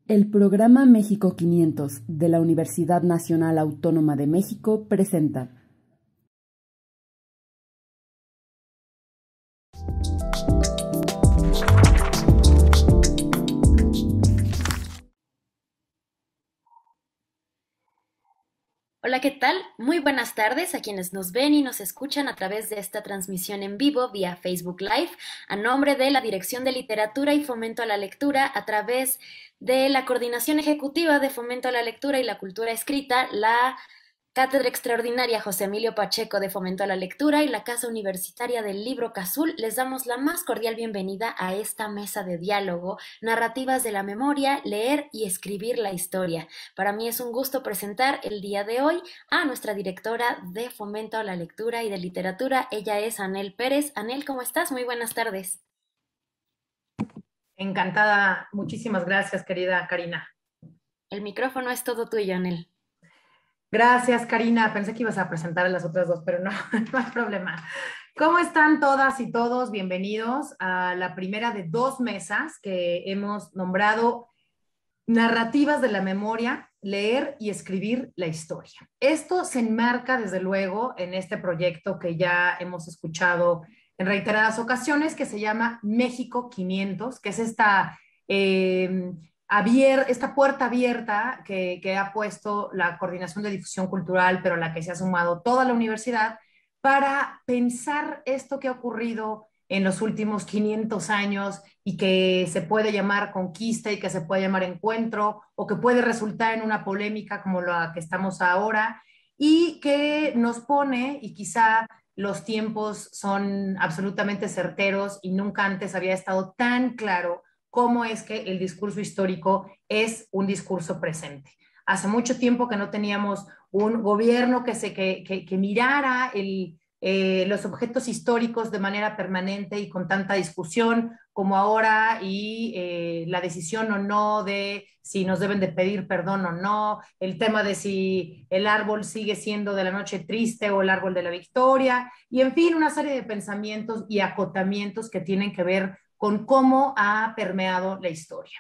El programa México 500 de la Universidad Nacional Autónoma de México presenta Hola, ¿qué tal? Muy buenas tardes a quienes nos ven y nos escuchan a través de esta transmisión en vivo vía Facebook Live, a nombre de la Dirección de Literatura y Fomento a la Lectura, a través de la Coordinación Ejecutiva de Fomento a la Lectura y la Cultura Escrita, la Cátedra Extraordinaria José Emilio Pacheco de Fomento a la Lectura y la Casa Universitaria del Libro Cazul. Les damos la más cordial bienvenida a esta mesa de diálogo, narrativas de la memoria, leer y escribir la historia. Para mí es un gusto presentar el día de hoy a nuestra directora de Fomento a la Lectura y de Literatura. Ella es Anel Pérez. Anel, ¿cómo estás? Muy buenas tardes. Encantada, muchísimas gracias, querida Karina. El micrófono es todo tuyo, Anel. Gracias, Karina. Pensé que ibas a presentar a las otras dos, pero no, no hay problema. ¿Cómo están todas y todos? Bienvenidos a la primera de dos mesas que hemos nombrado Narrativas de la Memoria, leer y escribir la historia. Esto se enmarca, desde luego, en este proyecto que ya hemos escuchado en reiteradas ocasiones, que se llama México 500, que es eh, esta puerta abierta que ha puesto la Coordinación de Difusión Cultural, pero a la que se ha sumado toda la universidad, para pensar esto que ha ocurrido en los últimos 500 años y que se puede llamar conquista y que se puede llamar encuentro o que puede resultar en una polémica como la que estamos ahora y que nos pone, y quizá los tiempos son absolutamente certeros y nunca antes había estado tan claro cómo es que el discurso histórico es un discurso presente. Hace mucho tiempo que no teníamos un gobierno que mirara los objetos históricos de manera permanente y con tanta discusión como ahora, y la decisión o no de si nos deben de pedir perdón o no, el tema de si el árbol sigue siendo de la noche triste o el árbol de la victoria, y en fin, una serie de pensamientos y acotamientos que tienen que ver con cómo ha permeado la historia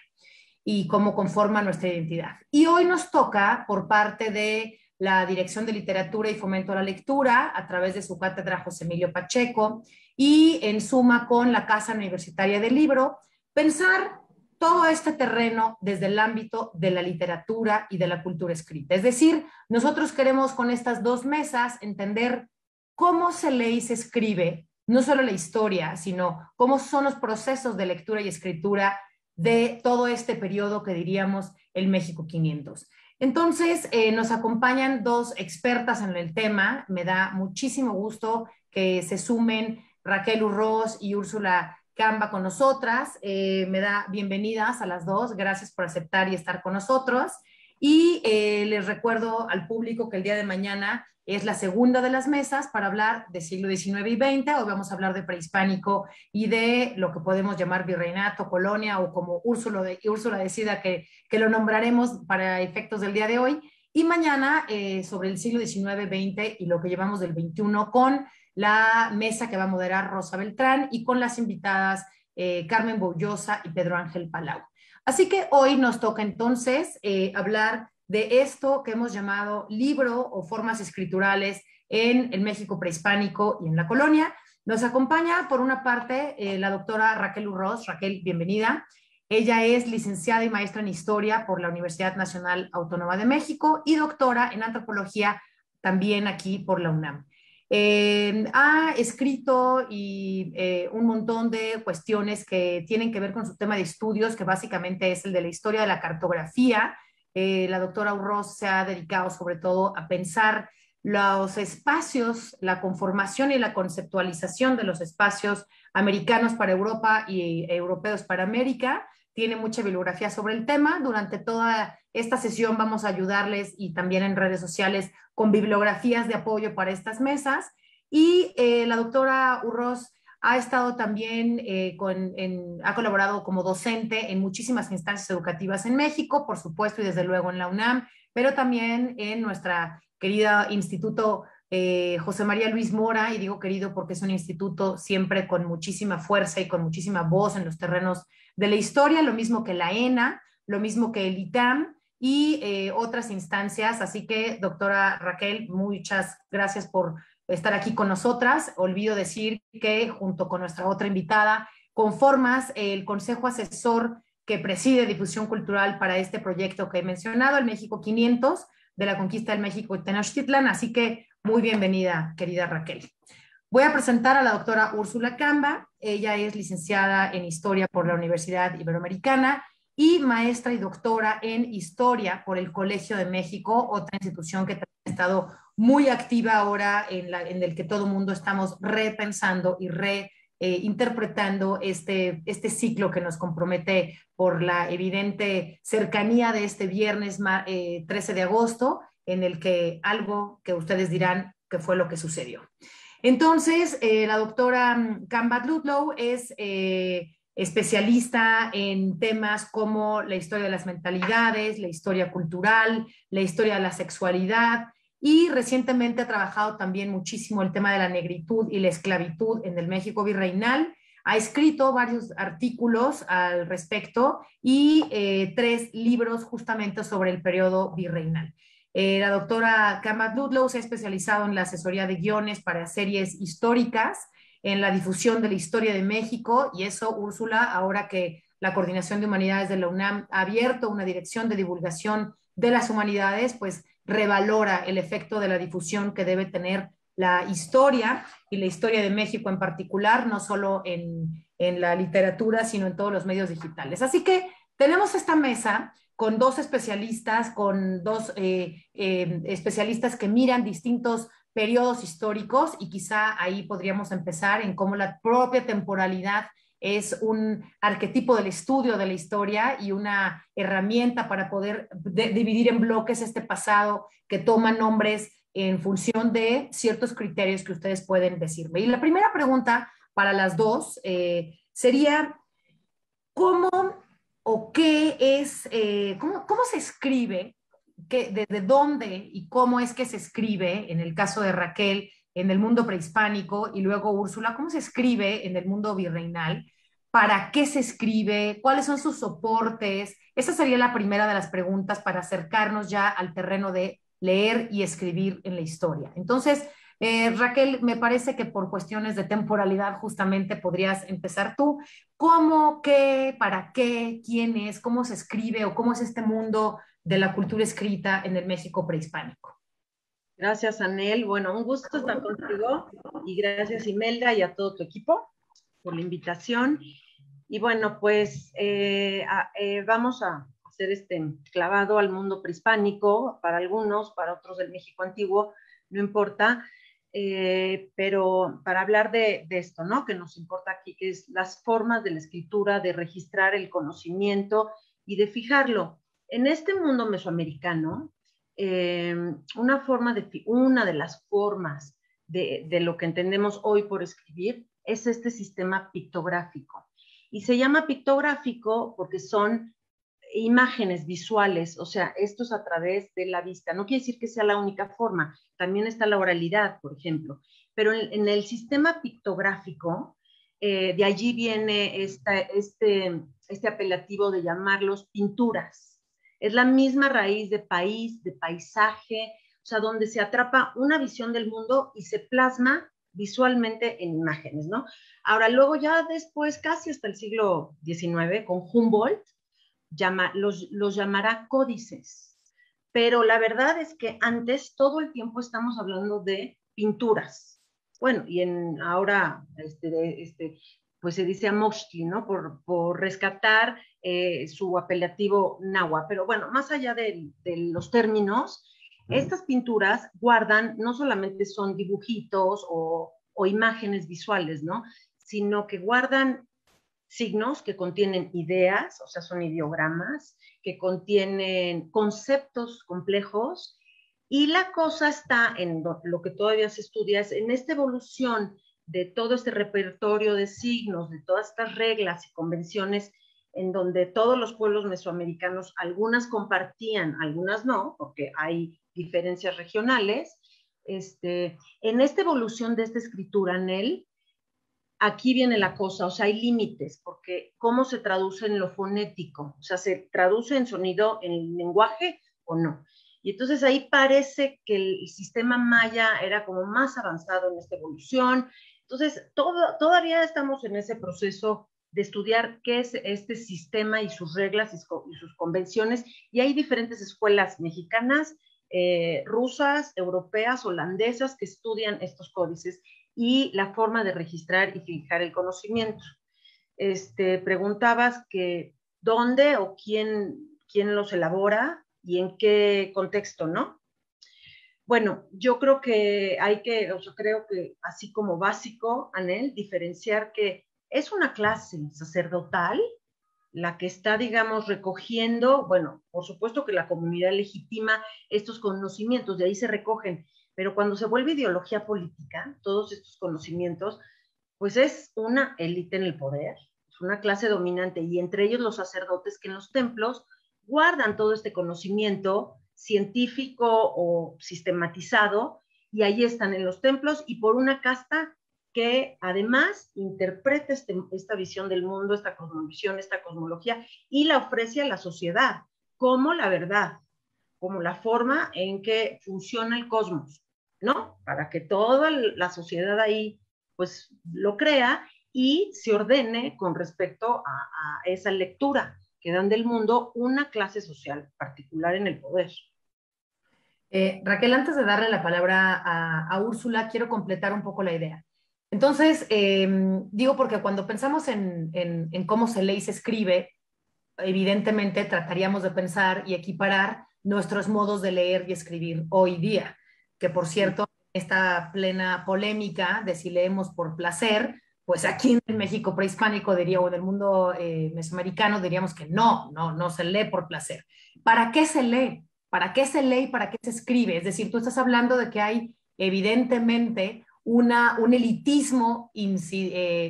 y cómo conforma nuestra identidad. Y hoy nos toca, por parte de la Dirección de Literatura y Fomento a la Lectura, a través de su cátedra José Emilio Pacheco, y en suma con la Casa Universitaria del Libro, pensar todo este terreno desde el ámbito de la literatura y de la cultura escrita. Es decir, nosotros queremos con estas dos mesas entender cómo se lee y se escribe, no solo la historia, sino cómo son los procesos de lectura y escritura de todo este periodo que diríamos el México 500. Entonces, nos acompañan dos expertas en el tema. Me da muchísimo gusto que se sumen Raquel Urroz y Úrsula Camba con nosotras. Me da bienvenidas a las dos. Gracias por aceptar y estar con nosotros. Y les recuerdo al público que el día de mañana es la segunda de las mesas para hablar de siglo XIX y XX. Hoy vamos a hablar de prehispánico y de lo que podemos llamar virreinato, colonia, o como Úrsula decida que lo nombraremos para efectos del día de hoy. Y mañana sobre el siglo XIX, XX y lo que llevamos del XXI, con la mesa que va a moderar Rosa Beltrán y con las invitadas Carmen Boullosa y Pedro Ángel Palau. Así que hoy nos toca entonces hablar de esto que hemos llamado libro o formas escriturales en el México prehispánico y en la colonia. Nos acompaña, por una parte, la doctora Raquel Urroz. Raquel, bienvenida. Ella es licenciada y maestra en Historia por la Universidad Nacional Autónoma de México y doctora en Antropología también aquí por la UNAM. Ha escrito un montón de cuestiones que tienen que ver con su tema de estudios, que básicamente es el de la historia de la cartografía. La doctora Urroz se ha dedicado sobre todo a pensar los espacios, la conformación y la conceptualización de los espacios americanos para Europa y europeos para América. Tiene mucha bibliografía sobre el tema. Durante toda esta sesión vamos a ayudarles, y también en redes sociales, con bibliografías de apoyo para estas mesas. Y la doctora Urroz ha estado también, ha colaborado como docente en muchísimas instancias educativas en México, por supuesto, y desde luego en la UNAM, pero también en nuestra querida Instituto José María Luis Mora. Y digo querido porque es un instituto siempre con muchísima fuerza y con muchísima voz en los terrenos de la historia, lo mismo que la ENA, lo mismo que el ITAM y otras instancias. Así que, doctora Raquel, muchas gracias por estar aquí con nosotras. Olvido decir que junto con nuestra otra invitada, conformas el Consejo Asesor que preside difusión cultural para este proyecto que he mencionado, el México 500, de la conquista del México y Tenochtitlan. Así que muy bienvenida, querida Raquel. Voy a presentar a la doctora Úrsula Camba. Ella es licenciada en Historia por la Universidad Iberoamericana y maestra y doctora en Historia por el Colegio de México, otra institución que también ha estado muy activa ahora en el que todo el mundo estamos repensando y interpretando este ciclo que nos compromete por la evidente cercanía de este viernes 13 de agosto, en el que algo que ustedes dirán que fue lo que sucedió. Entonces, la doctora Camba Ludlow es especialista en temas como la historia de las mentalidades, la historia cultural, la historia de la sexualidad, y recientemente ha trabajado también muchísimo el tema de la negritud y la esclavitud en el México virreinal. Ha escrito varios artículos al respecto y 3 libros justamente sobre el periodo virreinal. La doctora Camba Ludlow se ha especializado en la asesoría de guiones para series históricas, en la difusión de la historia de México, y eso, Úrsula, ahora que la Coordinación de Humanidades de la UNAM ha abierto una dirección de divulgación de las humanidades, pues revalora el efecto de la difusión que debe tener la historia y la historia de México en particular, no solo en la literatura, sino en todos los medios digitales. Así que tenemos esta mesa con 2 especialistas, con 2 especialistas que miran distintos periodos históricos, y quizá ahí podríamos empezar en cómo la propia temporalidad es un arquetipo del estudio de la historia y una herramienta para poder dividir en bloques este pasado que toma nombres en función de ciertos criterios que ustedes pueden decirme. Y la primera pregunta para las 2 sería, ¿cómo o qué es, cómo se escribe, desde dónde y cómo es que se escribe, en el caso de Raquel, en el mundo prehispánico, y luego Úrsula, cómo se escribe en el mundo virreinal? ¿Para qué se escribe? ¿Cuáles son sus soportes? Esa sería la primera de las preguntas para acercarnos ya al terreno de leer y escribir en la historia. Entonces, Raquel, me parece que por cuestiones de temporalidad justamente podrías empezar tú. ¿Cómo, qué, para qué, quién es, cómo se escribe o cómo es este mundo de la cultura escrita en el México prehispánico? Gracias, Anel. Bueno, un gusto estar contigo, y gracias, Imelda, y a todo tu equipo por la invitación. Y bueno, pues vamos a hacer este clavado al mundo prehispánico, para algunos, para otros del México antiguo, no importa, pero para hablar de esto, ¿no? Que nos importa aquí, que es las formas de la escritura, de registrar el conocimiento y de fijarlo. En este mundo mesoamericano, una de las formas de lo que entendemos hoy por escribir es este sistema pictográfico. Y se llama pictográfico porque son imágenes visuales, o sea, esto es a través de la vista. No quiere decir que sea la única forma, también está la oralidad, por ejemplo. Pero en el sistema pictográfico, de allí viene este apelativo de llamarlos pinturas. Es la misma raíz de país, de paisaje, o sea, donde se atrapa una visión del mundo y se plasma visualmente en imágenes, ¿no? Ahora, luego ya después, casi hasta el siglo XIX, con Humboldt, los llamará códices. Pero la verdad es que antes todo el tiempo estamos hablando de pinturas. Bueno, y ahora pues se dice Amoxtli, ¿no? Por rescatar su apelativo náhuatl. Pero bueno, más allá de los términos, estas pinturas guardan, no solamente son dibujitos o imágenes visuales, ¿no? Sino que guardan signos que contienen ideas, o sea, son ideogramas, que contienen conceptos complejos, y la cosa está en lo que todavía se estudia, es en esta evolución de todo este repertorio de signos, de todas estas reglas y convenciones, en donde todos los pueblos mesoamericanos, algunas compartían, algunas no, porque hay diferencias regionales. En esta evolución de esta escritura, Nel, aquí viene la cosa, o sea, hay límites, porque ¿cómo se traduce en lo fonético? O sea, ¿se traduce en sonido, en lenguaje o no? Y entonces ahí parece que el sistema maya era como más avanzado en esta evolución. Entonces, todavía estamos en ese proceso de estudiar qué es este sistema y sus reglas y sus convenciones. Y hay diferentes escuelas mexicanas, rusas, europeas, holandesas que estudian estos códices y la forma de registrar y fijar el conocimiento. Preguntabas que dónde o quién los elabora y en qué contexto, ¿no? Bueno, yo creo que creo que así como básico, Anel, diferenciar que es una clase sacerdotal la que está, digamos, recogiendo, bueno, por supuesto que la comunidad legitima estos conocimientos, de ahí se recogen, pero cuando se vuelve ideología política, todos estos conocimientos, pues es una élite en el poder, es una clase dominante, y entre ellos los sacerdotes que en los templos guardan todo este conocimiento científico o sistematizado, y ahí están en los templos, y por una casta que además interpreta esta visión del mundo, esta cosmovisión, esta cosmología, y la ofrece a la sociedad como la verdad, como la forma en que funciona el cosmos, ¿no? Para que toda la sociedad ahí pues lo crea y se ordene con respecto a esa lectura que dan del mundo una clase social particular en el poder. Raquel, antes de darle la palabra a Úrsula, quiero completar un poco la idea. Entonces, digo porque cuando pensamos en cómo se lee y se escribe, evidentemente trataríamos de pensar y equiparar nuestros modos de leer y escribir hoy día, que por cierto, esta plena polémica de si leemos por placer, pues aquí en México prehispánico diría, o en el mundo mesoamericano diríamos que no se lee por placer. ¿Para qué se lee? ¿Para qué se lee y para qué se escribe? Es decir, tú estás hablando de que hay evidentemente un elitismo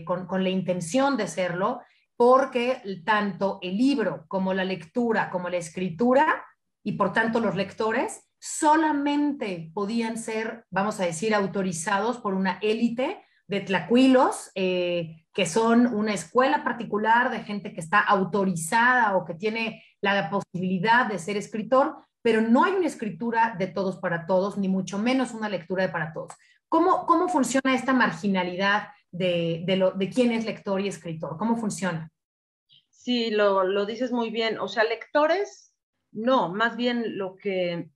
con la intención de serlo, porque tanto el libro como la lectura como la escritura y por tanto los lectores solamente podían ser, vamos a decir, autorizados por una élite de tlacuilos, que son una escuela particular de gente que está autorizada o que tiene la posibilidad de ser escritor, pero no hay una escritura de todos para todos, ni mucho menos una lectura de para todos. ¿Cómo funciona esta marginalidad de quién es lector y escritor? ¿Cómo funciona? Sí, lo dices muy bien. O sea, lectores, no, más bien lo que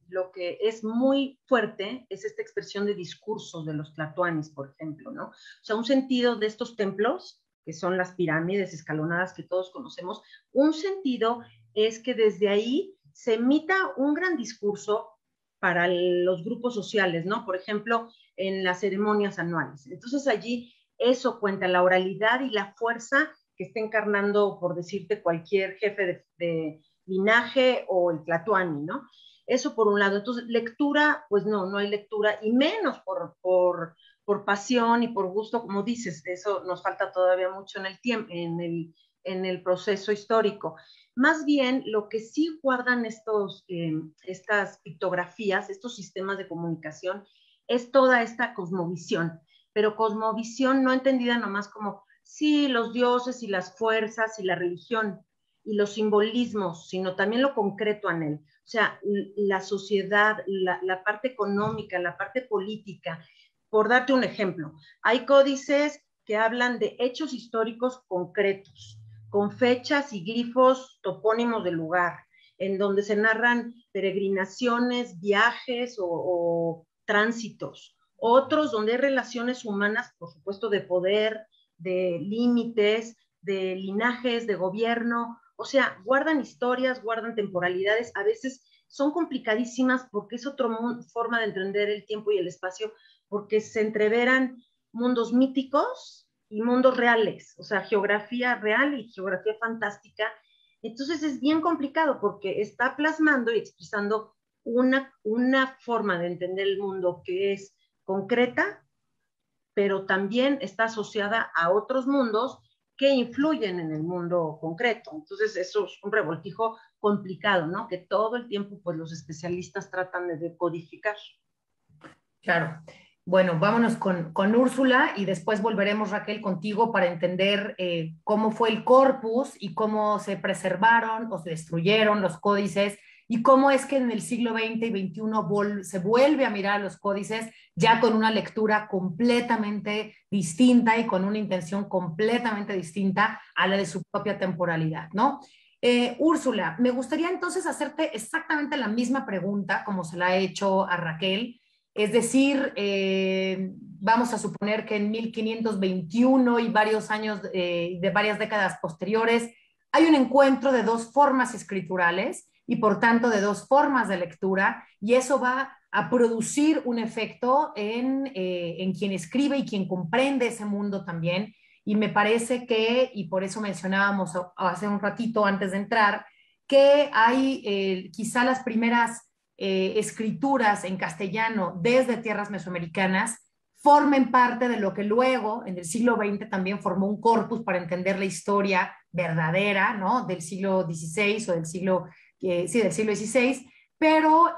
es muy fuerte es esta expresión de discursos de los tlatoanis, por ejemplo, ¿no? O sea, un sentido de estos templos, que son las pirámides escalonadas que todos conocemos, un sentido es que desde ahí se emita un gran discurso para los grupos sociales, ¿no? Por ejemplo, en las ceremonias anuales. Entonces allí eso cuenta, la oralidad y la fuerza que esté encarnando, por decirte, cualquier jefe de linaje o el tlatoani, ¿no? Eso por un lado. Entonces, lectura, pues no hay lectura, y menos por pasión y por gusto, como dices, eso nos falta todavía mucho en el tiempo, en el proceso histórico. Más bien, lo que sí guardan estas pictografías, estos sistemas de comunicación, es toda esta cosmovisión, pero cosmovisión no entendida nomás como, sí, los dioses y las fuerzas y la religión y los simbolismos, sino también lo concreto, Anel. O sea, la sociedad, la parte económica, la parte política. Por darte un ejemplo, hay códices que hablan de hechos históricos concretos, con fechas y glifos topónimos del lugar, en donde se narran peregrinaciones, viajes o tránsitos. Otros donde hay relaciones humanas, por supuesto, de poder, de límites, de linajes, de gobierno. O sea, guardan historias, guardan temporalidades, a veces son complicadísimas porque es otra forma de entender el tiempo y el espacio, porque se entreveran mundos míticos y mundos reales, o sea, geografía real y geografía fantástica. Entonces es bien complicado porque está plasmando y expresando una forma de entender el mundo que es concreta, pero también está asociada a otros mundos que influyen en el mundo concreto. Entonces eso es un revoltijo complicado, ¿no? Que todo el tiempo pues los especialistas tratan de decodificar. Claro. Bueno, vámonos con Úrsula y después volveremos, Raquel, contigo para entender cómo fue el corpus y cómo se preservaron o se destruyeron los códices y cómo es que en el siglo XX y XXI se vuelve a mirar a los códices ya con una lectura completamente distinta y con una intención completamente distinta a la de su propia temporalidad, ¿no? Úrsula, me gustaría entonces hacerte exactamente la misma pregunta como se la he hecho a Raquel. Es decir, vamos a suponer que en 1521 y varios años de varias décadas posteriores hay un encuentro de dos formas escriturales y por tanto de dos formas de lectura y eso va a producir un efecto en quien escribe y quien comprende ese mundo también. Y me parece que, y por eso mencionábamos hace un ratito antes de entrar, que hay quizá las primeras escrituras en castellano desde tierras mesoamericanas formen parte de lo que luego, en el siglo XX, también formó un corpus para entender la historia verdadera, ¿no? Del siglo XVI o del siglo XVI. Pero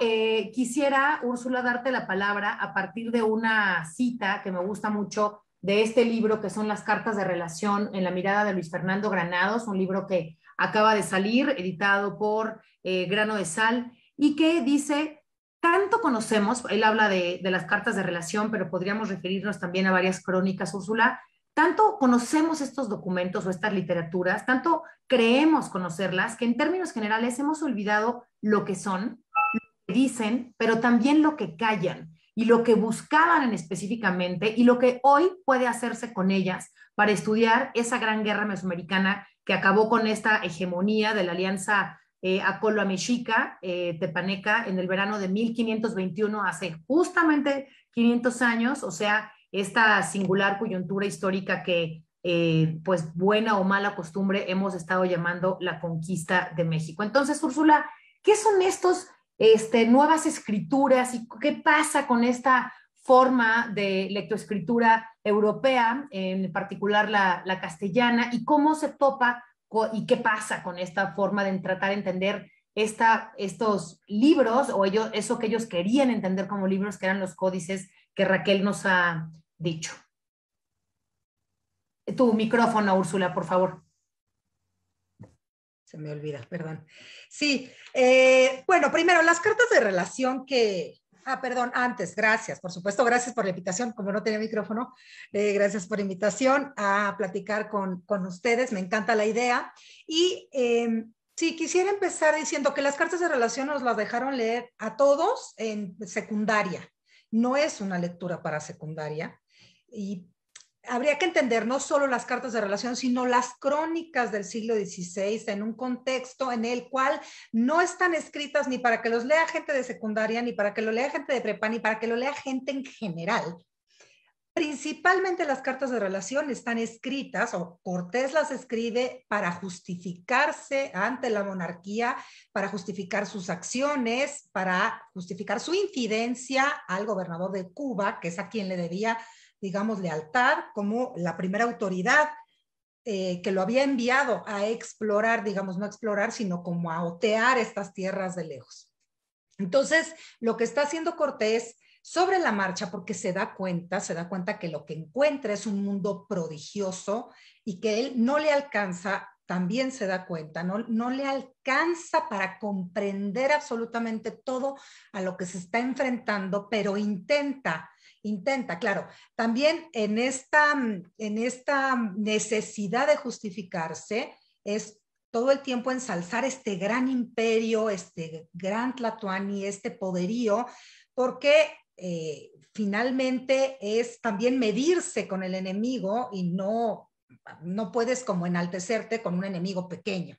quisiera, Úrsula, darte la palabra a partir de una cita que me gusta mucho de este libro, que son las cartas de relación en la mirada de Luis Fernando Granados, un libro que acaba de salir, editado por Grano de Sal, y que dice, tanto conocemos, él habla de las cartas de relación, pero podríamos referirnos también a varias crónicas, Úrsula, tanto conocemos estos documentos o estas literaturas, tanto creemos conocerlas, que en términos generales hemos olvidado lo que son, lo que dicen, pero también lo que callan y lo que buscaban en específicamente y lo que hoy puede hacerse con ellas para estudiar esa gran guerra mesoamericana que acabó con esta hegemonía de la alianza Acolo-Mexica, Tepaneca, en el verano de 1521, hace justamente 500 años, o sea, esta singular coyuntura histórica que, pues, buena o mala costumbre, hemos estado llamando la conquista de México. Entonces, Úrsula, ¿qué son estos nuevas escrituras y qué pasa con esta forma de lectoescritura europea, en particular la castellana, y cómo se topa y qué pasa con esta forma de tratar de entender estos libros o eso que ellos querían entender como libros, que eran los códices que Raquel nos ha dicho? Tu micrófono, Úrsula, por favor. Se me olvida, perdón. Sí, bueno, primero, las cartas de relación que... perdón, antes, gracias, por supuesto, gracias por la invitación, como no tenía micrófono, gracias por la invitación a platicar con ustedes, me encanta la idea. Y sí, quisiera empezar diciendo que las cartas de relación nos las dejaron leer a todos en secundaria, no es una lectura para secundaria, y habría que entender no solo las cartas de relación, sino las crónicas del siglo XVI en un contexto en el cual no están escritas ni para que los lea gente de secundaria, ni para que lo lea gente de prepa, ni para que lo lea gente en general. Principalmente las cartas de relación están escritas, o Cortés las escribe para justificarse ante la monarquía, para justificar sus acciones, para justificar su incidencia al gobernador de Cuba, que es a quien le debía, digamos, lealtad como la primera autoridad que lo había enviado a explorar, digamos, no explorar, sino como a otear estas tierras de lejos. Entonces, lo que está haciendo Cortés sobre la marcha, porque se da cuenta que lo que encuentra es un mundo prodigioso y que él no le alcanza, también se da cuenta, no le alcanza para comprender absolutamente todo a lo que se está enfrentando, pero intenta, claro, también en esta necesidad de justificarse, es todo el tiempo ensalzar este gran imperio, este gran Tlatoani, este poderío, porque finalmente es también medirse con el enemigo y no puedes como enaltecerte con un enemigo pequeño,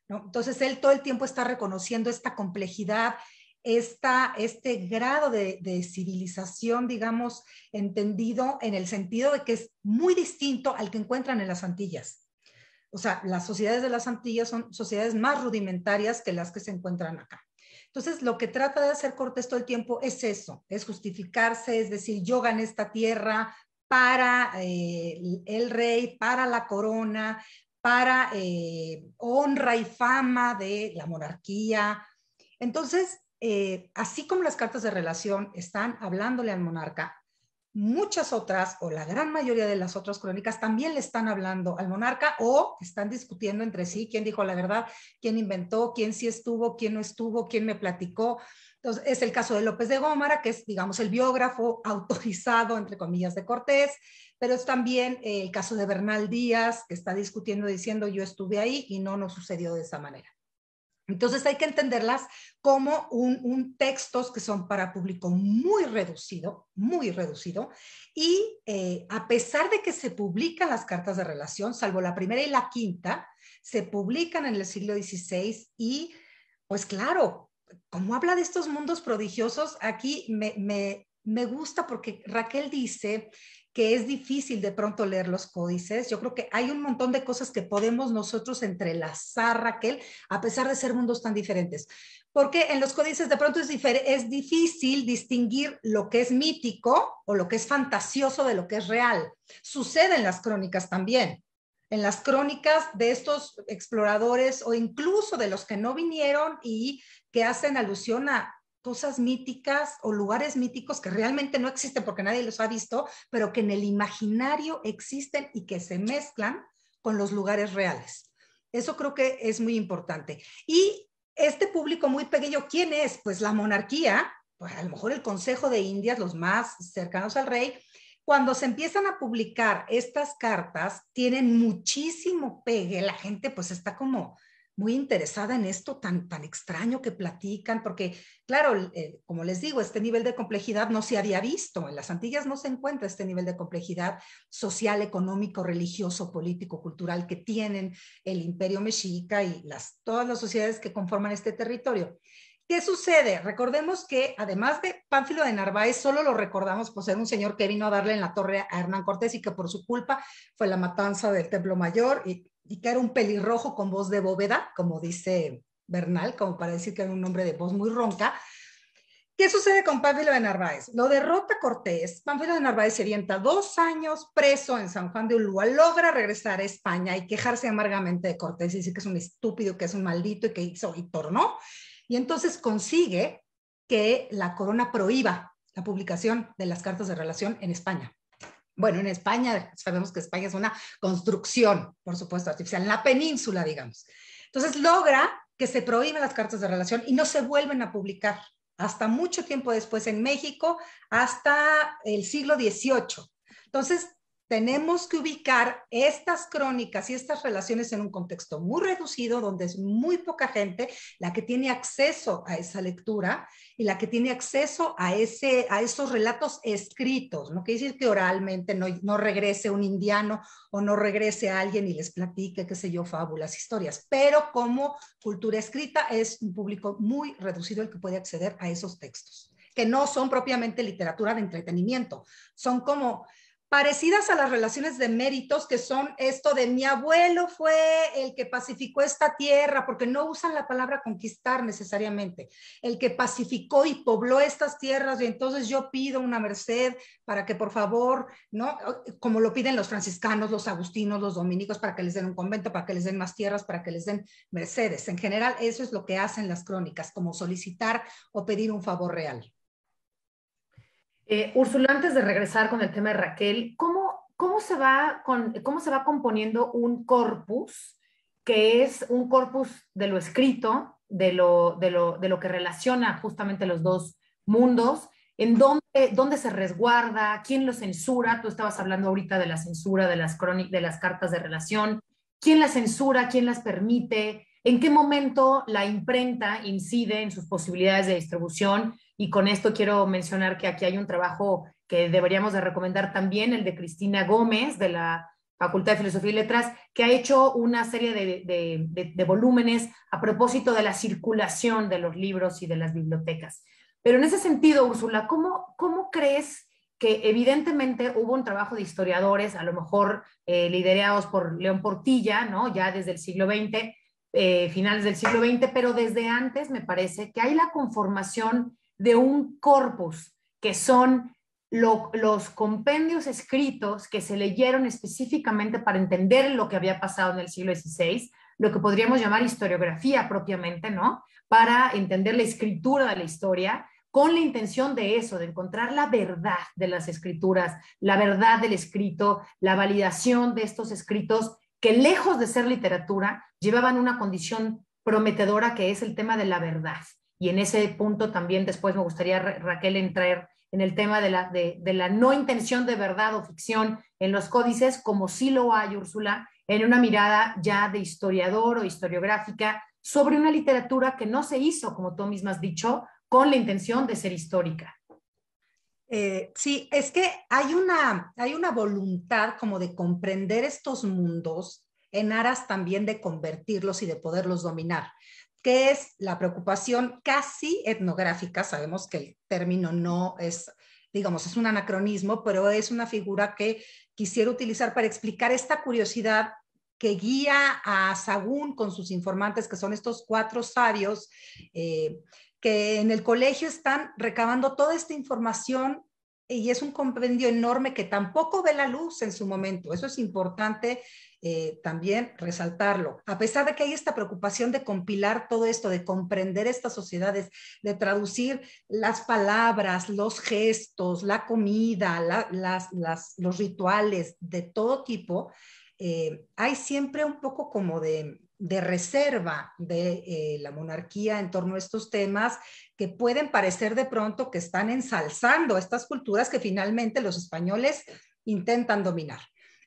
¿no? Entonces él todo el tiempo está reconociendo esta complejidad, este grado de civilización, digamos, entendido en el sentido de que es muy distinto al que encuentran en las Antillas. O sea, las sociedades de las Antillas son sociedades más rudimentarias que las que se encuentran acá. Entonces, lo que trata de hacer Cortés todo el tiempo es eso, es justificarse, es decir, yo gané esta tierra para el rey, para la corona, para honra y fama de la monarquía. Entonces, así como las cartas de relación están hablándole al monarca, muchas otras, o la gran mayoría de las otras crónicas, también le están hablando al monarca o están discutiendo entre sí quién dijo la verdad, quién inventó, quién sí estuvo, quién no estuvo, quién me platicó. Entonces, es el caso de López de Gómara, que es, digamos, el biógrafo autorizado, entre comillas, de Cortés, pero es también el caso de Bernal Díaz, que está discutiendo, diciendo yo estuve ahí y no sucedió de esa manera. Entonces hay que entenderlas como textos que son para público muy reducido, y a pesar de que se publican las cartas de relación, salvo la primera y la quinta, se publican en el siglo XVI y, pues claro, como habla de estos mundos prodigiosos, aquí me gusta porque Raquel dice que es difícil de pronto leer los códices. Yo creo que hay un montón de cosas que podemos nosotros entrelazar, Raquel, a pesar de ser mundos tan diferentes. Porque en los códices de pronto es difícil distinguir lo que es mítico o lo que es fantasioso de lo que es real. Sucede en las crónicas también. En las crónicas de estos exploradores o incluso de los que no vinieron y que hacen alusión a cosas míticas o lugares míticos que realmente no existen porque nadie los ha visto, pero que en el imaginario existen y que se mezclan con los lugares reales. Eso creo que es muy importante. Y este público muy pequeño, ¿quién es? Pues la monarquía, pues a lo mejor el Consejo de Indias, los más cercanos al rey. Cuando se empiezan a publicar estas cartas, tienen muchísimo pegue, la gente pues está como muy interesada en esto tan extraño que platican, porque claro, como les digo, este nivel de complejidad no se había visto, en las Antillas no se encuentra este nivel de complejidad social, económico, religioso, político, cultural que tienen el Imperio Mexica y todas las sociedades que conforman este territorio. ¿Qué sucede? Recordemos que además de Pánfilo de Narváez, solo lo recordamos por ser un señor que vino a darle en la torre a Hernán Cortés y que por su culpa fue la matanza del Templo Mayor y que era un pelirrojo con voz de bóveda, como dice Bernal, como para decir que era un hombre de voz muy ronca. ¿Qué sucede con Pánfilo de Narváez? Lo derrota Cortés, Pánfilo de Narváez se avienta 2 años preso en San Juan de Ulúa, logra regresar a España y quejarse amargamente de Cortés y decir que es un estúpido, que es un maldito y que hizo y tornó. Y entonces consigue que la corona prohíba la publicación de las cartas de relación en España. Bueno, en España, sabemos que España es una construcción, por supuesto, artificial, en la península, digamos. Entonces logra que se prohíben las cartas de relación y no se vuelven a publicar hasta mucho tiempo después en México, hasta el siglo XVIII. Entonces, tenemos que ubicar estas crónicas y estas relaciones en un contexto muy reducido, donde es muy poca gente la que tiene acceso a esa lectura y la que tiene acceso a esos relatos escritos. No quiere decir que oralmente no regrese un indiano o no regrese alguien y les platique, qué sé yo, fábulas, historias, pero como cultura escrita es un público muy reducido el que puede acceder a esos textos, que no son propiamente literatura de entretenimiento, son como parecidas a las relaciones de méritos, que son esto de mi abuelo fue el que pacificó esta tierra, porque no usan la palabra conquistar necesariamente, el que pacificó y pobló estas tierras, y entonces yo pido una merced para que por favor, ¿no? Como lo piden los franciscanos, los agustinos, los dominicos, para que les den un convento, para que les den más tierras, para que les den mercedes. En general, eso es lo que hacen las crónicas, como solicitar o pedir un favor real. Úrsula, antes de regresar con el tema de Raquel, ¿cómo se va componiendo un corpus que es un corpus de lo escrito, de lo que relaciona justamente los dos mundos? ¿En dónde se resguarda? ¿Quién lo censura? Tú estabas hablando ahorita de la censura de las cartas de relación. ¿Quién las censura? ¿Quién las permite? ¿En qué momento la imprenta incide en sus posibilidades de distribución? Y con esto quiero mencionar que aquí hay un trabajo que deberíamos de recomendar también, el de Cristina Gómez, de la Facultad de Filosofía y Letras, que ha hecho una serie de volúmenes a propósito de la circulación de los libros y de las bibliotecas. Pero en ese sentido, Úrsula, ¿cómo crees que evidentemente hubo un trabajo de historiadores, a lo mejor liderados por León Portilla, ¿no? Ya desde el siglo XX, finales del siglo XX, pero desde antes me parece que hay la conformación de un corpus, que son los compendios escritos que se leyeron específicamente para entender lo que había pasado en el siglo XVI, lo que podríamos llamar historiografía propiamente, ¿no? Para entender la escritura de la historia, con la intención de eso, de encontrar la verdad de las escrituras, la verdad del escrito, la validación de estos escritos que lejos de ser literatura, llevaban una condición prometedora que es el tema de la verdad. Y en ese punto también después me gustaría, Raquel, entrar en el tema de la no intención de verdad o ficción en los códices, como sí lo hay, Úrsula, en una mirada ya de historiador o historiográfica sobre una literatura que no se hizo, como tú misma has dicho, con la intención de ser histórica. Sí, es que hay una voluntad como de comprender estos mundos en aras también de convertirlos y de poderlos dominar, que es la preocupación casi etnográfica. Sabemos que el término no es, digamos, es un anacronismo, pero es una figura que quisiera utilizar para explicar esta curiosidad que guía a Sahagún con sus informantes, que son estos 4 sabios, que en el colegio están recabando toda esta información y es un compendio enorme que tampoco ve la luz en su momento. Eso es importante también resaltarlo. A pesar de que hay esta preocupación de compilar todo esto, de comprender estas sociedades, de traducir las palabras, los gestos, la comida, los rituales de todo tipo, hay siempre un poco como de reserva de la monarquía en torno a estos temas que pueden parecer de pronto que están ensalzando estas culturas que finalmente los españoles intentan dominar.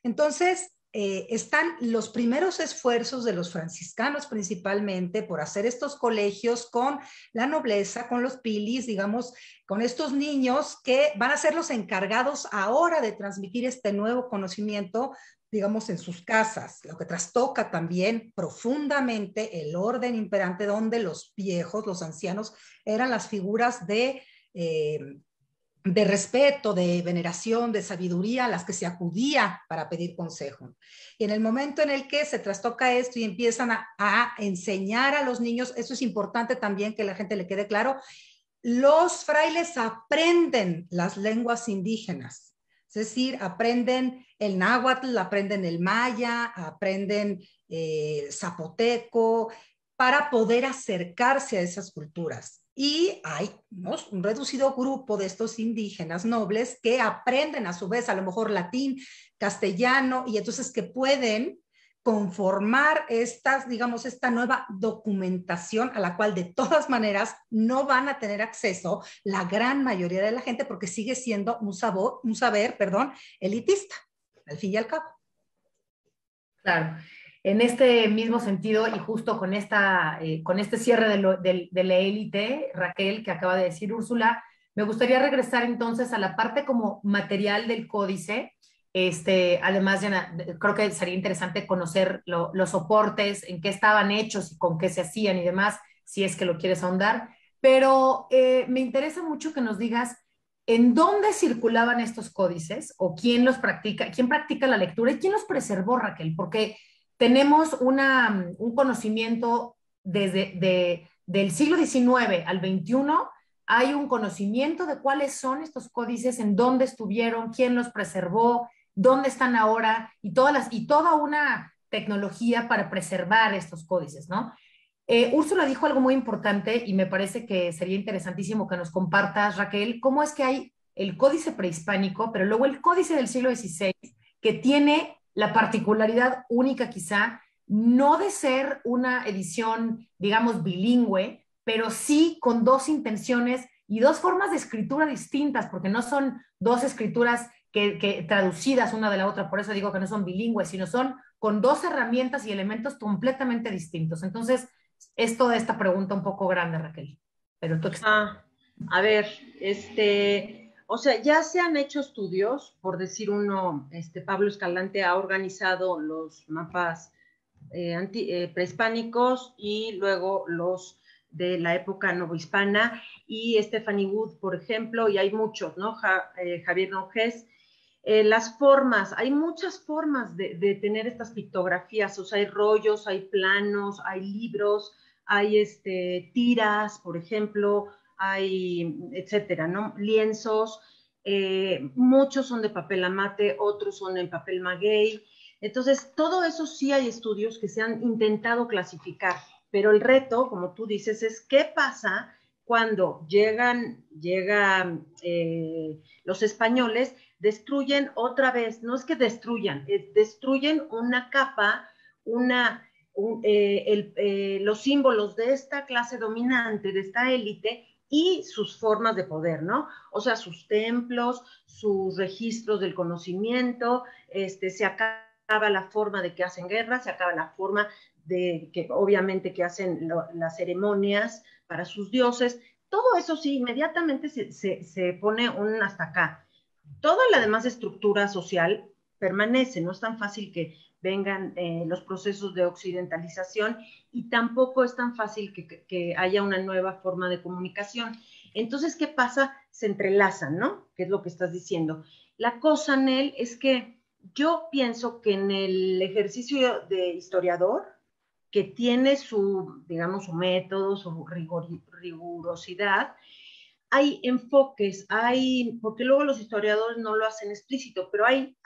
Entonces, están los primeros esfuerzos de los franciscanos principalmente por hacer estos colegios con la nobleza, con los pilis, digamos, con estos niños que van a ser los encargados ahora de transmitir este nuevo conocimiento, digamos, en sus casas, lo que trastoca también profundamente el orden imperante donde los viejos, los ancianos, eran las figuras de respeto, de veneración, de sabiduría a las que se acudía para pedir consejo. Y en el momento en el que se trastoca esto y empiezan a enseñar a los niños, eso es importante también que a la gente le quede claro, los frailes aprenden las lenguas indígenas. Es decir, aprenden el náhuatl, aprenden el maya, aprenden zapoteco, para poder acercarse a esas culturas. Y hay, ¿no?, un reducido grupo de estos indígenas nobles que aprenden a su vez a lo mejor latín, castellano, y entonces que pueden conformar digamos, esta nueva documentación a la cual de todas maneras no van a tener acceso la gran mayoría de la gente porque sigue siendo un saber, elitista, al fin y al cabo. Claro. En este mismo sentido y justo con este cierre de la élite, Raquel, que acaba de decir Úrsula, me gustaría regresar entonces a la parte como material del códice. Además, creo que sería interesante conocer los soportes, en qué estaban hechos y con qué se hacían y demás, si es que lo quieres ahondar. Pero me interesa mucho que nos digas en dónde circulaban estos códices o quién practica la lectura y quién los preservó, Raquel, porque tenemos un conocimiento del siglo XIX al XXI, hay un conocimiento de cuáles son estos códices, en dónde estuvieron, quién los preservó, dónde están ahora, y toda una tecnología para preservar estos códices, ¿no? Úrsula dijo algo muy importante y me parece que sería interesantísimo que nos compartas, Raquel, cómo es que hay el códice prehispánico, pero luego el códice del siglo XVI, que tiene la particularidad única quizá, no de ser una edición, digamos, bilingüe, pero sí con 2 intenciones y 2 formas de escritura distintas, porque no son 2 escrituras que traducidas una de la otra, por eso digo que no son bilingües, sino son con 2 herramientas y elementos completamente distintos. Entonces, es toda esta pregunta un poco grande, Raquel. Pero tú... A ver, o sea, ya se han hecho estudios, por decir uno, Pablo Escalante ha organizado los mapas prehispánicos y luego los de la época novohispana, y Stephanie Wood, por ejemplo, y hay muchos, ¿no? Javier Nogués. Las formas, hay muchas formas de tener estas pictografías, o sea, hay rollos, hay planos, hay libros, hay tiras, por ejemplo, hay, etcétera, ¿no? Lienzos, muchos son de papel amate, otros son en papel maguey. Entonces, todo eso sí hay estudios que se han intentado clasificar, pero el reto, como tú dices, es qué pasa cuando llegan los españoles, destruyen otra vez, no es que destruyan, destruyen una capa, los símbolos de esta clase dominante, de esta élite, y sus formas de poder, ¿no? O sea, sus templos, sus registros del conocimiento, se acaba la forma de que hacen guerra, se acaba la forma de que obviamente que hacen las ceremonias para sus dioses. Todo eso sí, inmediatamente se pone un hasta acá. Toda la demás estructura social permanece, no es tan fácil que vengan los procesos de occidentalización y tampoco es tan fácil que haya una nueva forma de comunicación. Entonces, ¿qué pasa? Se entrelazan, ¿no? ¿Qué es lo que estás diciendo? La cosa, Nel, es que yo pienso que en el ejercicio de historiador, que tiene su, digamos, su método, su rigurosidad, hay enfoques, porque luego los historiadores no lo hacen explícito, pero hay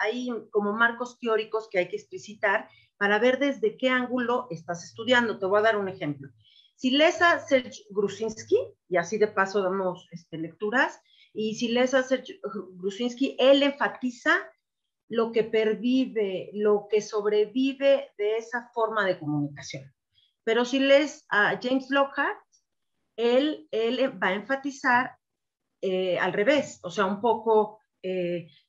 como marcos teóricos que hay que explicitar para ver desde qué ángulo estás estudiando. Te voy a dar un ejemplo. Si lees a Serge Grusinski, y así de paso damos lecturas, y si lees a Serge Grusinski, él enfatiza lo que pervive, lo que sobrevive de esa forma de comunicación. Pero si lees a James Lockhart, él va a enfatizar al revés, o sea, un poco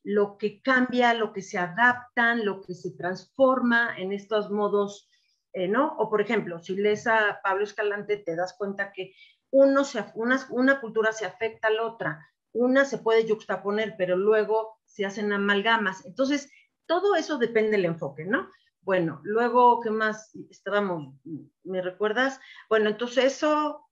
lo que cambia, lo que se adaptan, lo que se transforma en estos modos, ¿no? O por ejemplo, si lees a Pablo Escalante, te das cuenta que una cultura se afecta a la otra, una se puede yuxtaponer, pero luego se hacen amalgamas. Entonces, todo eso depende del enfoque, ¿no? Bueno, luego, ¿qué más estábamos? ¿Me recuerdas? Bueno, entonces eso,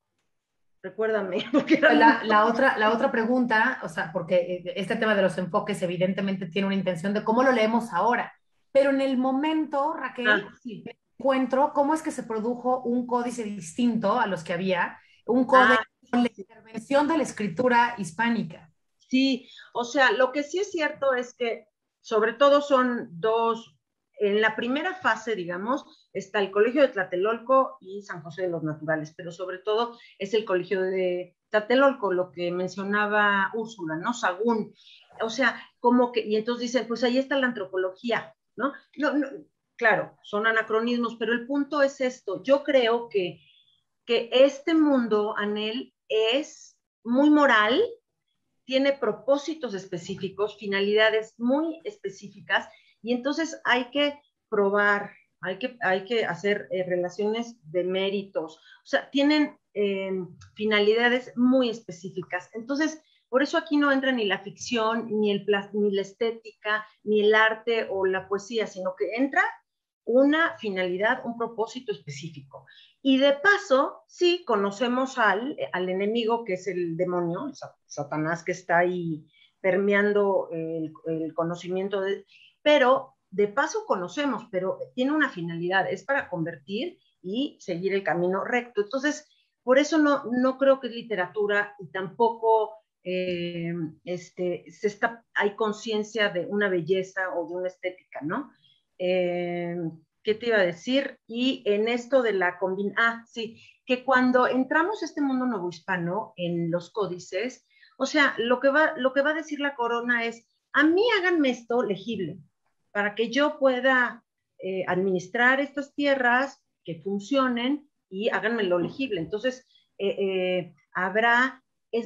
recuérdame. Porque la otra pregunta, o sea, porque este tema de los enfoques evidentemente tiene una intención de cómo lo leemos ahora, pero en el momento, Raquel, sí. encuentro cómo es que se produjo un códice distinto a los que había, un códice con la intervención de la escritura hispánica. Sí, o sea, lo que sí es cierto es que sobre todo son dos, en la primera fase, digamos, está el Colegio de Tlatelolco y San José de los Naturales, pero sobre todo es el Colegio de Tlatelolco, lo que mencionaba Úrsula, ¿no? Sagún. O sea, como que, y entonces dicen, pues ahí está la antropología, ¿no? No, claro, son anacronismos, pero el punto es esto. Yo creo que este mundo, Anel, es muy moral, tiene propósitos específicos, finalidades muy específicas, y entonces hay que probar, hay que hacer relaciones de méritos, o sea, tienen finalidades muy específicas. Entonces, por eso aquí no entra ni la ficción, ni la estética, ni el arte o la poesía, sino que entra una finalidad, un propósito específico. Y de paso, sí, conocemos al enemigo, que es el demonio, el Satanás, que está ahí permeando el conocimiento, pero de paso conocemos, pero tiene una finalidad, es para convertir y seguir el camino recto. Entonces, por eso no creo que es literatura y tampoco hay conciencia de una belleza o de una estética, ¿no? ¿Qué te iba a decir? Y en esto de la sí, que cuando entramos a este mundo novohispano en los códices, o sea, lo que va a decir la corona es, a mí háganme esto legible, para que yo pueda administrar estas tierras, que funcionen y háganmelo legible. Entonces, es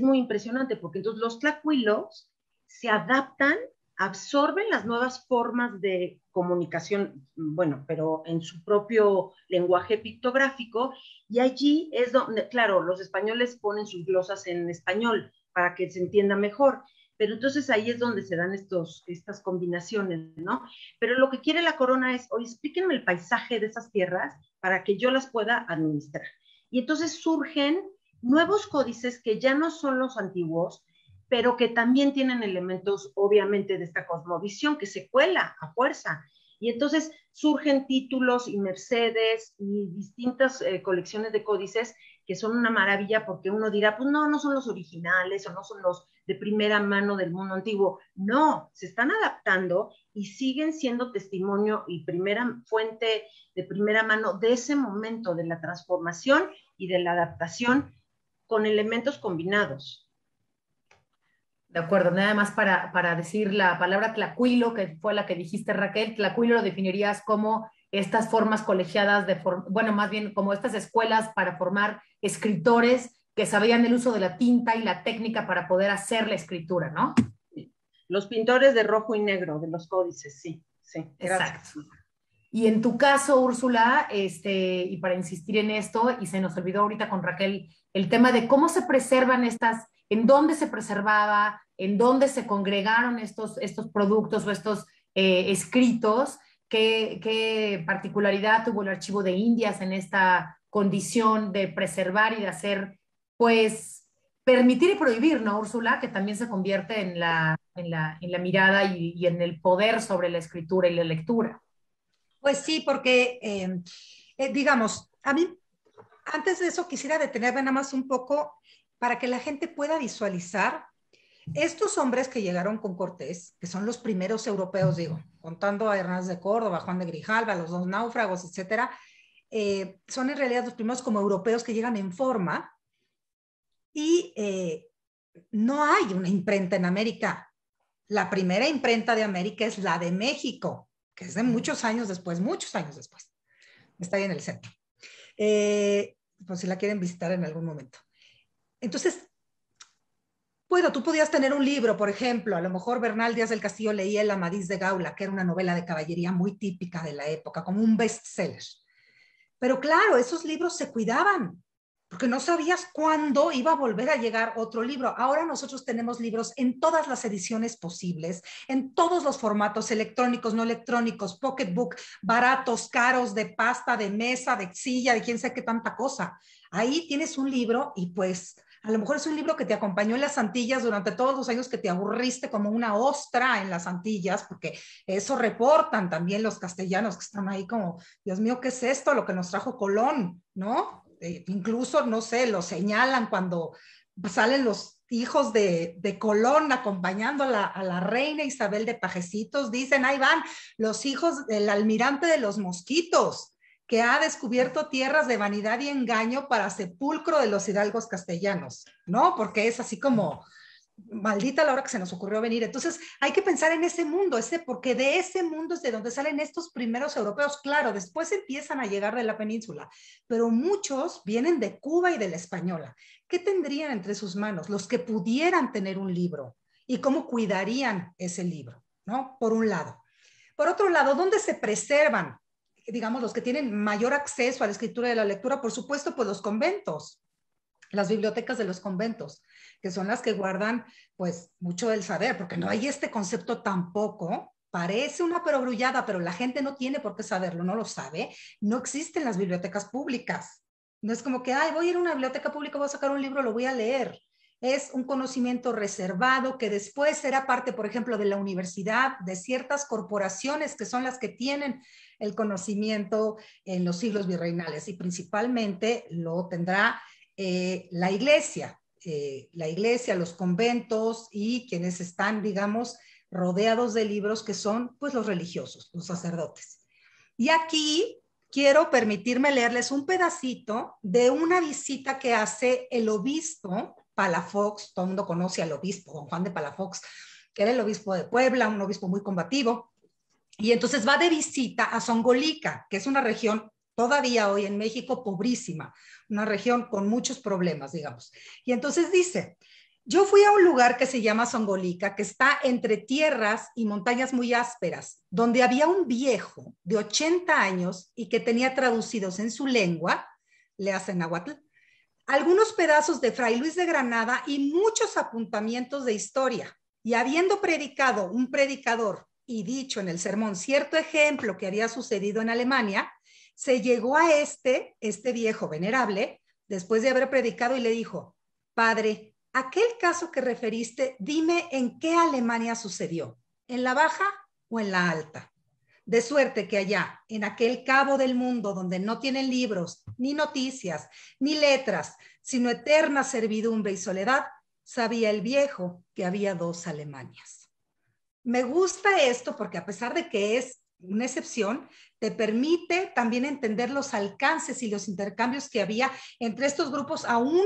muy impresionante, porque entonces los tlacuilos se adaptan, absorben las nuevas formas de comunicación, bueno, pero en su propio lenguaje pictográfico, y allí es donde, claro, los españoles ponen sus glosas en español para que se entienda mejor, pero entonces ahí es donde se dan estas combinaciones, ¿no? Pero lo que quiere la corona es, oye, explíquenme el paisaje de esas tierras para que yo las pueda administrar. Y entonces surgen nuevos códices que ya no son los antiguos, pero que también tienen elementos, obviamente, de esta cosmovisión que se cuela a fuerza. Y entonces surgen títulos y mercedes y distintas colecciones de códices que son una maravilla, porque uno dirá, pues no son los originales o no son los de primera mano del mundo antiguo. No, se están adaptando y siguen siendo testimonio y primera fuente de primera mano de ese momento de la transformación y de la adaptación con elementos combinados. De acuerdo, nada más para decir la palabra tlacuilo, que fue la que dijiste, Raquel. Tlacuilo lo definirías como estas formas colegiadas bueno, más bien como estas escuelas para formar escritores que sabían el uso de la tinta y la técnica para poder hacer la escritura, ¿no? Los pintores de rojo y negro, de los códices, sí, sí. Exacto. Y en tu caso, Úrsula, y para insistir en esto, y se nos olvidó ahorita con Raquel, el tema de cómo se preservan en dónde se preservaba, en dónde se congregaron estos productos o estos escritos, qué particularidad tuvo el Archivo de Indias en esta condición de preservar y de hacer, pues, permitir y prohibir, ¿no, Úrsula? Que también se convierte en la mirada y en el poder sobre la escritura y la lectura. Pues sí, porque, digamos, a mí, antes de eso quisiera detenerme nada más un poco para que la gente pueda visualizar estos hombres que llegaron con Cortés, que son los primeros europeos, digo, contando a Hernández de Córdoba, Juan de Grijalva, los dos náufragos, etcétera, son en realidad los primeros como europeos que llegan en forma y no hay una imprenta en América. La primera imprenta de América es la de México, que es de muchos años después. Está ahí en el centro. Pues si la quieren visitar en algún momento. Entonces, tú podías tener un libro, por ejemplo, a lo mejor Bernal Díaz del Castillo leía El Amadís de Gaula, que era una novela de caballería muy típica de la época, como un bestseller. Pero claro, esos libros se cuidaban, porque no sabías cuándo iba a volver a llegar otro libro. Ahora nosotros tenemos libros en todas las ediciones posibles, en todos los formatos, electrónicos, no electrónicos, pocketbook, baratos, caros, de pasta, de mesa, de silla, de quién sabe qué tanta cosa. Ahí tienes un libro y pues a lo mejor es un libro que te acompañó en las Antillas durante todos los años que te aburriste como una ostra en las Antillas, porque eso reportan también los castellanos que están ahí como, Dios mío, ¿qué es esto? Lo que nos trajo Colón, ¿no? Incluso, no sé, lo señalan cuando salen los hijos de Colón acompañando a la reina Isabel de Pajecitos, dicen, ahí van los hijos del almirante de los mosquitos, que ha descubierto tierras de vanidad y engaño para sepulcro de los hidalgos castellanos, ¿no? Porque es así como, maldita la hora que se nos ocurrió venir. Entonces hay que pensar en ese mundo, porque de ese mundo es de donde salen estos primeros europeos. Claro, después empiezan a llegar de la península, pero muchos vienen de Cuba y de la Española. ¿Qué tendrían entre sus manos? Los que pudieran tener un libro y cómo cuidarían ese libro, ¿no? Por un lado. Por otro lado, ¿dónde se preservan? Digamos, los que tienen mayor acceso a la escritura y a la lectura, por supuesto, pues los conventos, las bibliotecas de los conventos, que son las que guardan, pues, mucho del saber, porque no hay este concepto tampoco. Parece una perogrullada, pero la gente no tiene por qué saberlo, no lo sabe. No existen las bibliotecas públicas. No es como que, ay, voy a ir a una biblioteca pública, voy a sacar un libro, lo voy a leer. Es un conocimiento reservado que después será parte, por ejemplo, de la universidad, de ciertas corporaciones que son las que tienen el conocimiento en los siglos virreinales y principalmente lo tendrá la iglesia, los conventos y quienes están, digamos, rodeados de libros que son, pues, los religiosos, los sacerdotes. Y aquí quiero permitirme leerles un pedacito de una visita que hace el obispo Palafox. Todo el mundo conoce al obispo Don Juan de Palafox, que era el obispo de Puebla, un obispo muy combativo, y entonces va de visita a Zongolica, que es una región todavía hoy en México pobrísima, una región con muchos problemas, digamos. Y entonces dice, yo fui a un lugar que se llama Zongolica, que está entre tierras y montañas muy ásperas, donde había un viejo de 80 años y que tenía traducidos en su lengua, le hacen náhuatl, algunos pedazos de Fray Luis de Granada y muchos apuntamientos de historia. Y habiendo predicado un predicador y dicho en el sermón cierto ejemplo que había sucedido en Alemania, se llegó a este viejo venerable, después de haber predicado, y le dijo, Padre, aquel caso que referiste, dime en qué Alemania sucedió, ¿en la baja o en la alta? De suerte que allá, en aquel cabo del mundo donde no tienen libros, ni noticias, ni letras, sino eterna servidumbre y soledad, sabía el viejo que había dos Alemanias. Me gusta esto porque a pesar de que es una excepción, te permite también entender los alcances y los intercambios que había entre estos grupos aún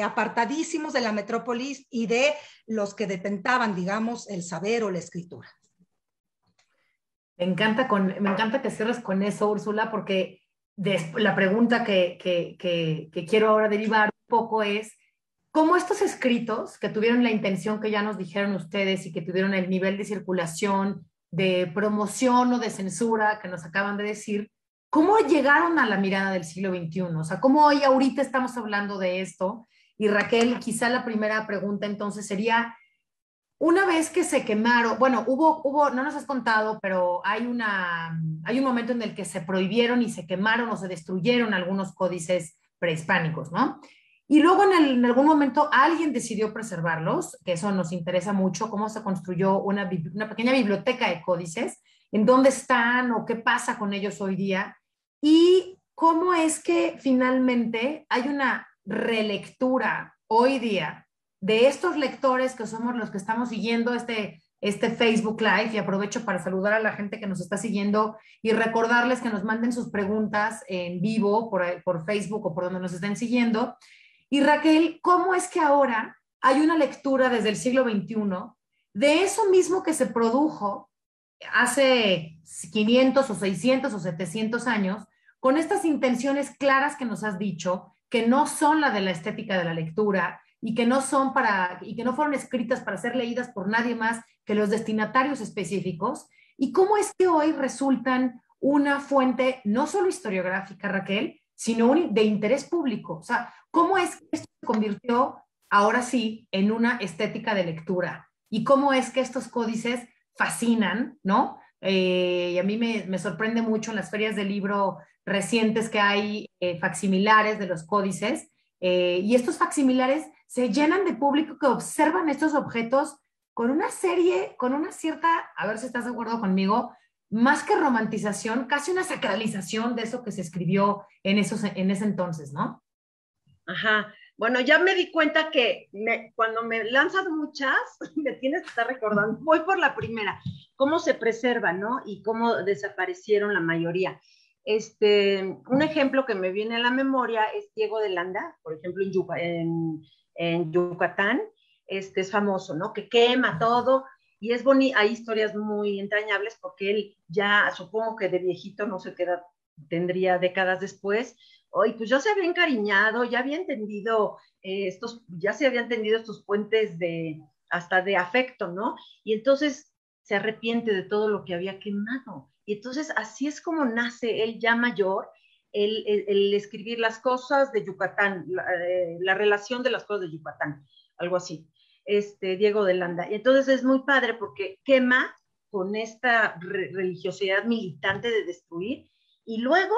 apartadísimos de la metrópolis y de los que detentaban, digamos, el saber o la escritura. Me encanta que cierres con eso, Úrsula, porque la pregunta que quiero ahora derivar un poco es, ¿cómo estos escritos que tuvieron la intención que ya nos dijeron ustedes y que tuvieron el nivel de circulación, de promoción o de censura que nos acaban de decir, cómo llegaron a la mirada del siglo XXI? O sea, ¿cómo hoy ahorita estamos hablando de esto? Y Raquel, quizá la primera pregunta entonces sería, una vez que se quemaron, bueno, no nos has contado, pero hay un momento en el que se prohibieron y se quemaron o se destruyeron algunos códices prehispánicos, ¿no? Y luego en algún momento alguien decidió preservarlos, que eso nos interesa mucho, cómo se construyó una pequeña biblioteca de códices, en dónde están o qué pasa con ellos hoy día, y cómo es que finalmente hay una relectura hoy día de estos lectores que somos los que estamos siguiendo este Facebook Live, y aprovecho para saludar a la gente que nos está siguiendo y recordarles que nos manden sus preguntas en vivo por Facebook o por donde nos estén siguiendo. Y Raquel, ¿cómo es que ahora hay una lectura desde el siglo XXI de eso mismo que se produjo hace 500 o 600 o 700 años, con estas intenciones claras que nos has dicho, que no son la de la estética de la lectura, y que no fueron escritas para ser leídas por nadie más que los destinatarios específicos? ¿Y cómo es que hoy resultan una fuente no solo historiográfica, Raquel, sino de interés público? O sea, ¿cómo es que esto se convirtió ahora sí en una estética de lectura? ¿Y cómo es que estos códices fascinan, ¿no? Y a mí me sorprende mucho en las ferias de libro recientes que hay facsimilares de los códices, y estos facsimilares se llenan de público que observan estos objetos con una cierta, a ver si estás de acuerdo conmigo, más que romantización, casi una sacralización de eso que se escribió en ese entonces, ¿no? Ajá. Bueno, ya me di cuenta que cuando me lanzan muchas, me tienes que estar recordando. Voy por la primera, cómo se preservan, ¿no? Y cómo desaparecieron la mayoría. Un ejemplo que me viene a la memoria es Diego de Landa, por ejemplo, en Yucatán, es famoso, ¿no? Que quema todo, y es bonito, hay historias muy entrañables porque él ya, supongo que de viejito, no sé qué edad tendría décadas después, hoy pues ya se había encariñado, ya había entendido ya se habían entendido estos puentes hasta de afecto, ¿no? Y entonces se arrepiente de todo lo que había quemado. Y entonces así es como nace él ya mayor, el escribir las cosas de Yucatán, la relación de las cosas de Yucatán, algo así, Diego de Landa. Y entonces es muy padre porque quema con esta religiosidad militante de destruir, y luego,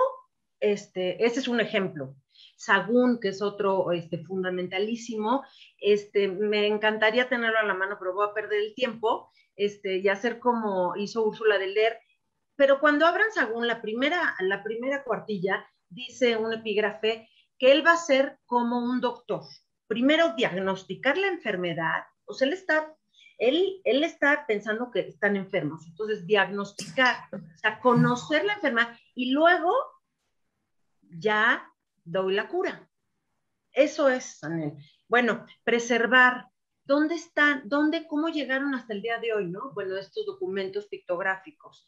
ese es un ejemplo. Sagún, que es otro fundamentalísimo, me encantaría tenerlo a la mano, pero voy a perder el tiempo, y hacer como hizo Úrsula de Ler. Pero cuando abran Sagún, la primera cuartilla, dice un epígrafe que él va a ser como un doctor. Primero diagnosticar la enfermedad, o sea, él está pensando que están enfermos, entonces diagnosticar, o sea, conocer la enfermedad, y luego ya doy la cura. Eso es, Anel. Bueno, preservar. ¿Dónde están? ¿Cómo llegaron hasta el día de hoy, no? Bueno, estos documentos pictográficos,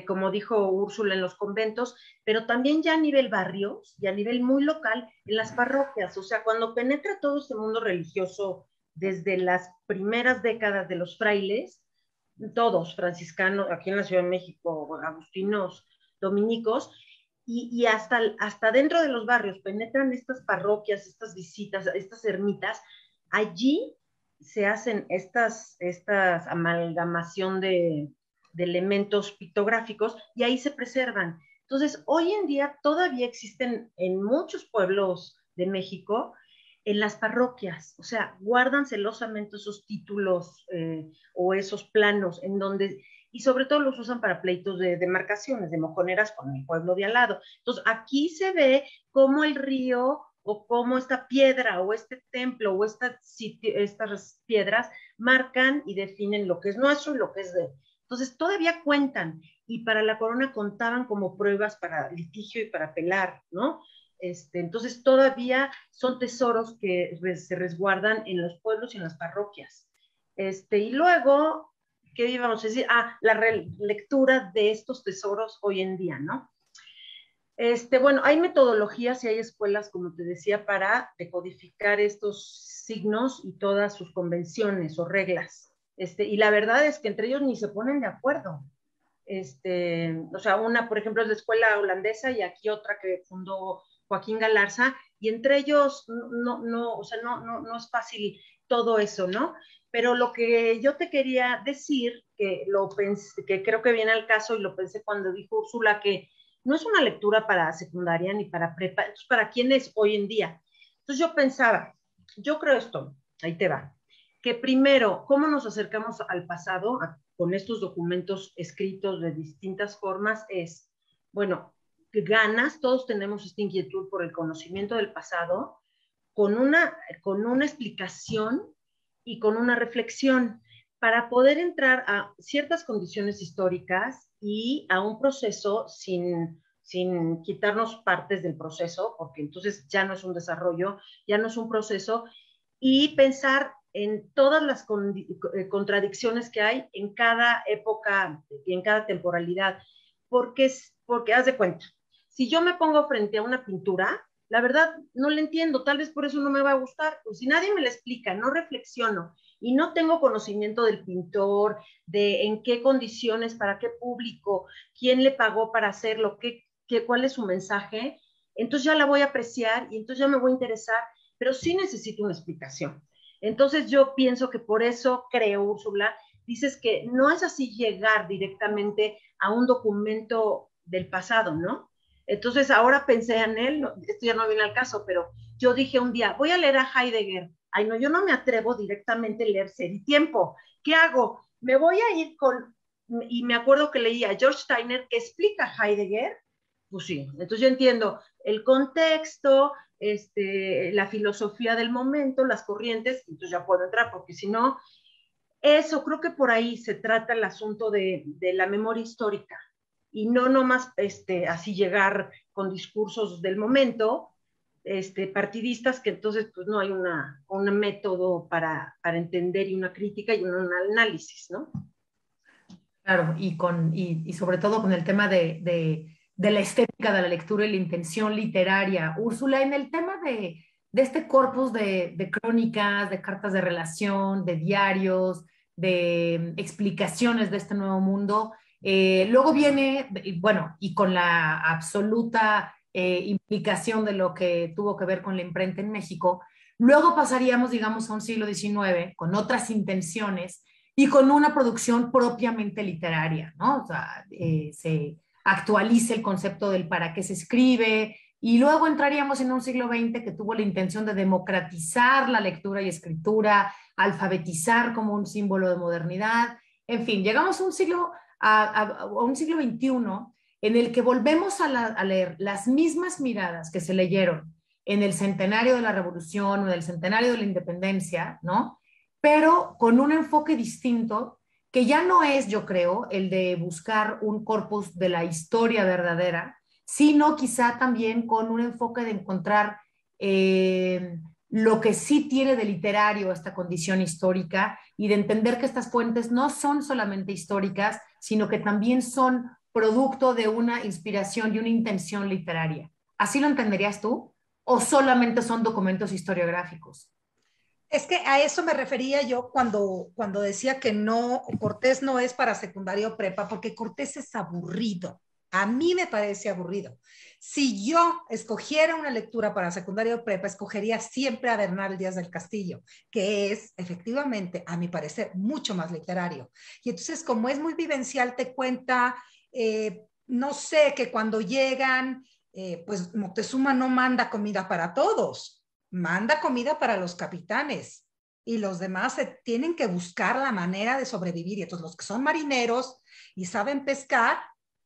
como dijo Úrsula, en los conventos, pero también ya a nivel barrios y a nivel muy local, en las parroquias. O sea, cuando penetra todo este mundo religioso desde las primeras décadas de los frailes, todos franciscanos, aquí en la Ciudad de México, agustinos, dominicos, y hasta dentro de los barrios penetran estas parroquias, estas visitas, estas ermitas. Allí se hacen estas amalgamación de elementos pictográficos, y ahí se preservan. Entonces, hoy en día todavía existen en muchos pueblos de México, en las parroquias, o sea, guardan celosamente esos títulos o esos planos en donde, y sobre todo los usan para pleitos de demarcaciones, de mojoneras con el pueblo de al lado. Entonces, aquí se ve cómo el río, o cómo esta piedra, o este templo, o estas piedras marcan y definen lo que es nuestro y lo que es de... Entonces, todavía cuentan, y para la corona contaban como pruebas para litigio y para apelar, ¿no? Entonces todavía son tesoros que se resguardan en los pueblos y en las parroquias. Y luego, ¿qué íbamos a decir? La relectura de estos tesoros hoy en día, ¿no? Bueno, hay metodologías y hay escuelas, como te decía, para decodificar estos signos y todas sus convenciones o reglas. Y la verdad es que entre ellos ni se ponen de acuerdo. O sea, una, por ejemplo, es la escuela holandesa y aquí otra que fundó Joaquín Galarza, y entre ellos o sea, no es fácil todo eso, ¿no? Pero lo que yo te quería decir, que lo pensé, que creo que viene al caso y lo pensé cuando dijo Úrsula, que no es una lectura para secundaria ni para prepa, entonces, ¿para quién es hoy en día? Entonces yo pensaba, yo creo esto, ahí te va, que primero, ¿cómo nos acercamos al pasado con estos documentos escritos de distintas formas? Es, bueno, ganas, todos tenemos esta inquietud por el conocimiento del pasado, con una explicación y con una reflexión para poder entrar a ciertas condiciones históricas y a un proceso sin quitarnos partes del proceso, porque entonces ya no es un desarrollo, ya no es un proceso, y pensar en todas las contradicciones que hay en cada época y en cada temporalidad, porque haz de cuenta, si yo me pongo frente a una pintura, la verdad no la entiendo, tal vez por eso no me va a gustar, pues si nadie me la explica, no reflexiono y no tengo conocimiento del pintor, de en qué condiciones, para qué público, quién le pagó para hacerlo, cuál es su mensaje, entonces ya la voy a apreciar y entonces ya me voy a interesar, pero sí necesito una explicación. Entonces yo pienso que por eso creo, Úrsula, dices que no es así llegar directamente a un documento del pasado, ¿no? Entonces ahora pensé en él, esto ya no viene al caso, pero yo dije un día, voy a leer a Heidegger. Ay, no, yo no me atrevo directamente a leer Ser y Tiempo. ¿Qué hago? Me voy a ir y me acuerdo que leía a George Steiner que explica a Heidegger. Pues sí, entonces yo entiendo el contexto, la filosofía del momento, las corrientes, entonces ya puedo entrar, porque si no, eso, creo que por ahí se trata el asunto de la memoria histórica, y no nomás así llegar con discursos del momento, partidistas, que entonces pues no hay un método para entender y una crítica y un análisis, ¿no? Claro, y sobre todo con el tema de la estética de la lectura y la intención literaria. Úrsula, en el tema de este corpus de crónicas, de cartas de relación, de diarios, de explicaciones de este nuevo mundo, luego viene, bueno, y con la absoluta implicación de lo que tuvo que ver con la imprenta en México, luego pasaríamos, digamos, a un siglo XIX con otras intenciones y con una producción propiamente literaria, ¿no? O sea, se actualiza el concepto del para qué se escribe, y luego entraríamos en un siglo XX que tuvo la intención de democratizar la lectura y escritura, alfabetizar como un símbolo de modernidad. En fin, llegamos a un siglo XXI en el que volvemos a leer las mismas miradas que se leyeron en el centenario de la Revolución o en el centenario de la Independencia, ¿no? Pero con un enfoque distinto, que ya no es, yo creo, el de buscar un corpus de la historia verdadera, sino quizá también con un enfoque de encontrar lo que sí tiene de literario esta condición histórica, y de entender que estas fuentes no son solamente históricas, sino que también son producto de una inspiración y una intención literaria. ¿Así lo entenderías tú? ¿O solamente son documentos historiográficos? Es que a eso me refería yo cuando decía que no, Cortés no es para secundaria o prepa, porque Cortés es aburrido. A mí me parece aburrido. Si yo escogiera una lectura para secundaria o prepa, escogería siempre a Bernal Díaz del Castillo, que es efectivamente, a mi parecer, mucho más literario. Y entonces, como es muy vivencial, te cuenta, no sé, que cuando llegan, pues Moctezuma no manda comida para todos, manda comida para los capitanes, y los demás se tienen que buscar la manera de sobrevivir. Y entonces los que son marineros y saben pescar,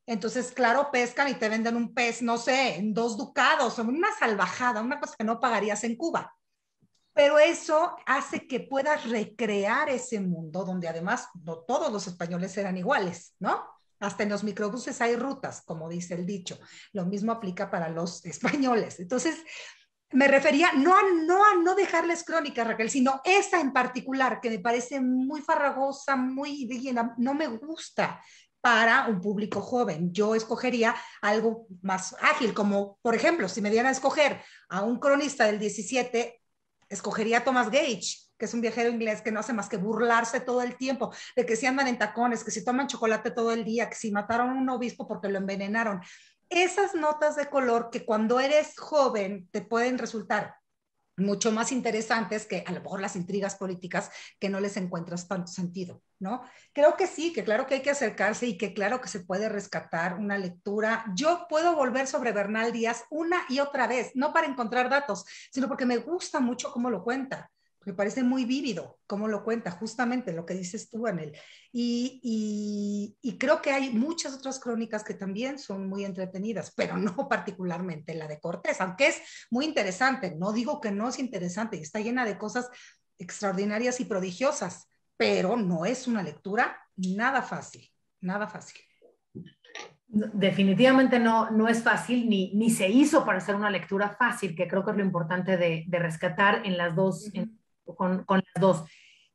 entonces claro, pescan y te venden un pez, no sé, en 2 ducados, o una salvajada, una cosa que no pagarías en Cuba. Pero eso hace que puedas recrear ese mundo donde además no todos los españoles eran iguales, ¿no? Hasta en los microbuses hay rutas, como dice el dicho. Lo mismo aplica para los españoles. Entonces, me refería no a no dejarles crónicas, Raquel, sino esa en particular, que me parece muy farragosa, muy digna, no me gusta para un público joven. Yo escogería algo más ágil, como por ejemplo, si me dieran a escoger a un cronista del 17, escogería a Thomas Gage, que es un viajero inglés que no hace más que burlarse todo el tiempo, de que si andan en tacones, que si toman chocolate todo el día, que si mataron a un obispo porque lo envenenaron. Esas notas de color que cuando eres joven te pueden resultar mucho más interesantes que a lo mejor las intrigas políticas que no les encuentras tanto sentido, ¿no? Creo que sí, que claro que hay que acercarse y que claro que se puede rescatar una lectura. Yo puedo volver sobre Bernal Díaz una y otra vez, no para encontrar datos, sino porque me gusta mucho cómo lo cuenta. Me parece muy vívido cómo lo cuenta, justamente lo que dices tú, Anel. Y creo que hay muchas otras crónicas que también son muy entretenidas, pero no particularmente la de Cortés, aunque es muy interesante. No digo que no es interesante, y está llena de cosas extraordinarias y prodigiosas, pero no es una lectura nada fácil, nada fácil. Definitivamente no es fácil, ni se hizo para hacer una lectura fácil, que creo que es lo importante de rescatar en las dos, con las dos.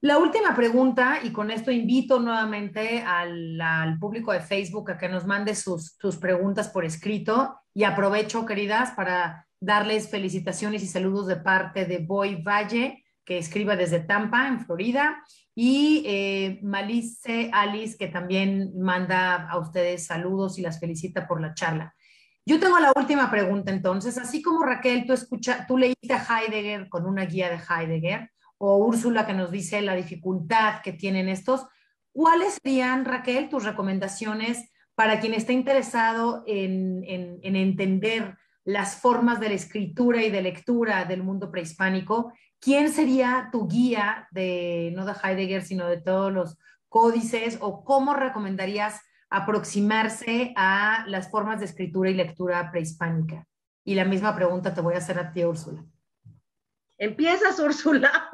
La última pregunta, y con esto invito nuevamente al público de Facebook a que nos mande sus preguntas por escrito, y aprovecho, queridas, para darles felicitaciones y saludos de parte de Boy Valle, que escribe desde Tampa, en Florida, y Malice Alice, que también manda a ustedes saludos y las felicita por la charla. Yo tengo la última pregunta entonces, así como Raquel, tú leíste a Heidegger con una guía de Heidegger, o Úrsula que nos dice la dificultad que tienen estos, ¿cuáles serían, Raquel, tus recomendaciones para quien esté interesado en entender las formas de la escritura y de lectura del mundo prehispánico? ¿Quién sería tu guía no de Heidegger, sino de todos los códices, o cómo recomendarías aproximarse a las formas de escritura y lectura prehispánica? Y la misma pregunta te voy a hacer a ti, Úrsula. ¿Empiezas, Úrsula?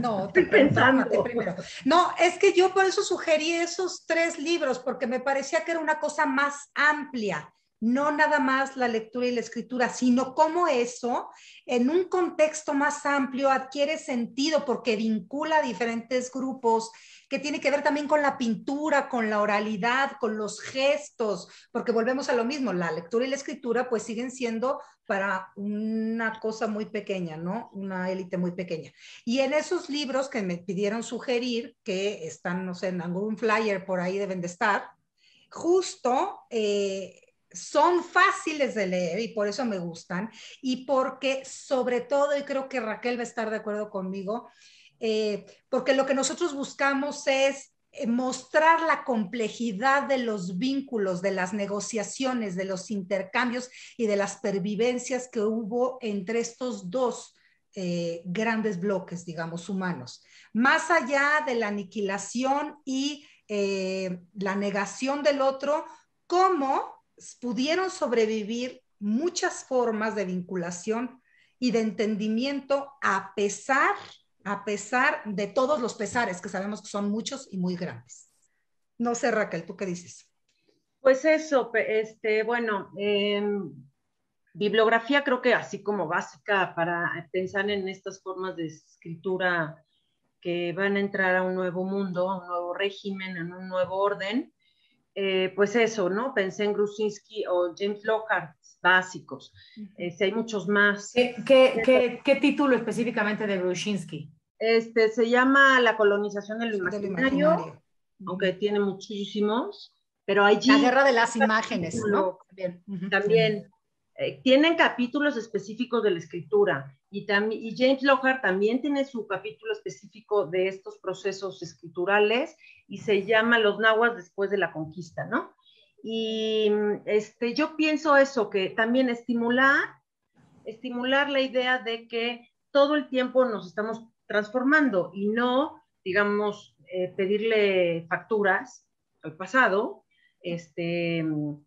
No, estoy pensando primero. No, es que yo por eso sugerí esos 3 libros, porque me parecía que era una cosa más amplia, no nada más la lectura y la escritura, sino cómo eso, en un contexto más amplio, adquiere sentido porque vincula a diferentes grupos, que tiene que ver también con la pintura, con la oralidad, con los gestos, porque volvemos a lo mismo, la lectura y la escritura pues siguen siendo para una cosa muy pequeña, ¿no? Una élite muy pequeña. Y en esos libros que me pidieron sugerir, que están, no sé, en algún flyer por ahí deben de estar, justo son fáciles de leer y por eso me gustan, y porque sobre todo, y creo que Raquel va a estar de acuerdo conmigo, porque lo que nosotros buscamos es mostrar la complejidad de los vínculos, de las negociaciones, de los intercambios y de las pervivencias que hubo entre estos dos grandes bloques, digamos, humanos. Más allá de la aniquilación y la negación del otro, cómo pudieron sobrevivir muchas formas de vinculación y de entendimiento a pesar de todos los pesares, que sabemos que son muchos y muy grandes. No sé, Raquel, ¿tú qué dices? Pues eso, bueno, bibliografía creo que así como básica para pensar en estas formas de escritura que van a entrar a un nuevo mundo, a un nuevo régimen, a un nuevo orden, pues eso, ¿no? Pensé en Grusinski o James Lockhart, básicos. Hay muchos más. ¿Qué título específicamente de Grusinski? Se llama La colonización del imaginario, aunque tiene muchísimos, pero allí... La guerra de las imágenes, ¿no? También tienen capítulos específicos de la escritura, y James Lockhart también tiene su capítulo específico de estos procesos escriturales, y se llama Los nahuas después de la conquista, ¿no? Y yo pienso eso, que también estimular la idea de que todo el tiempo nos estamos transformando y no, digamos, pedirle facturas al pasado. Eso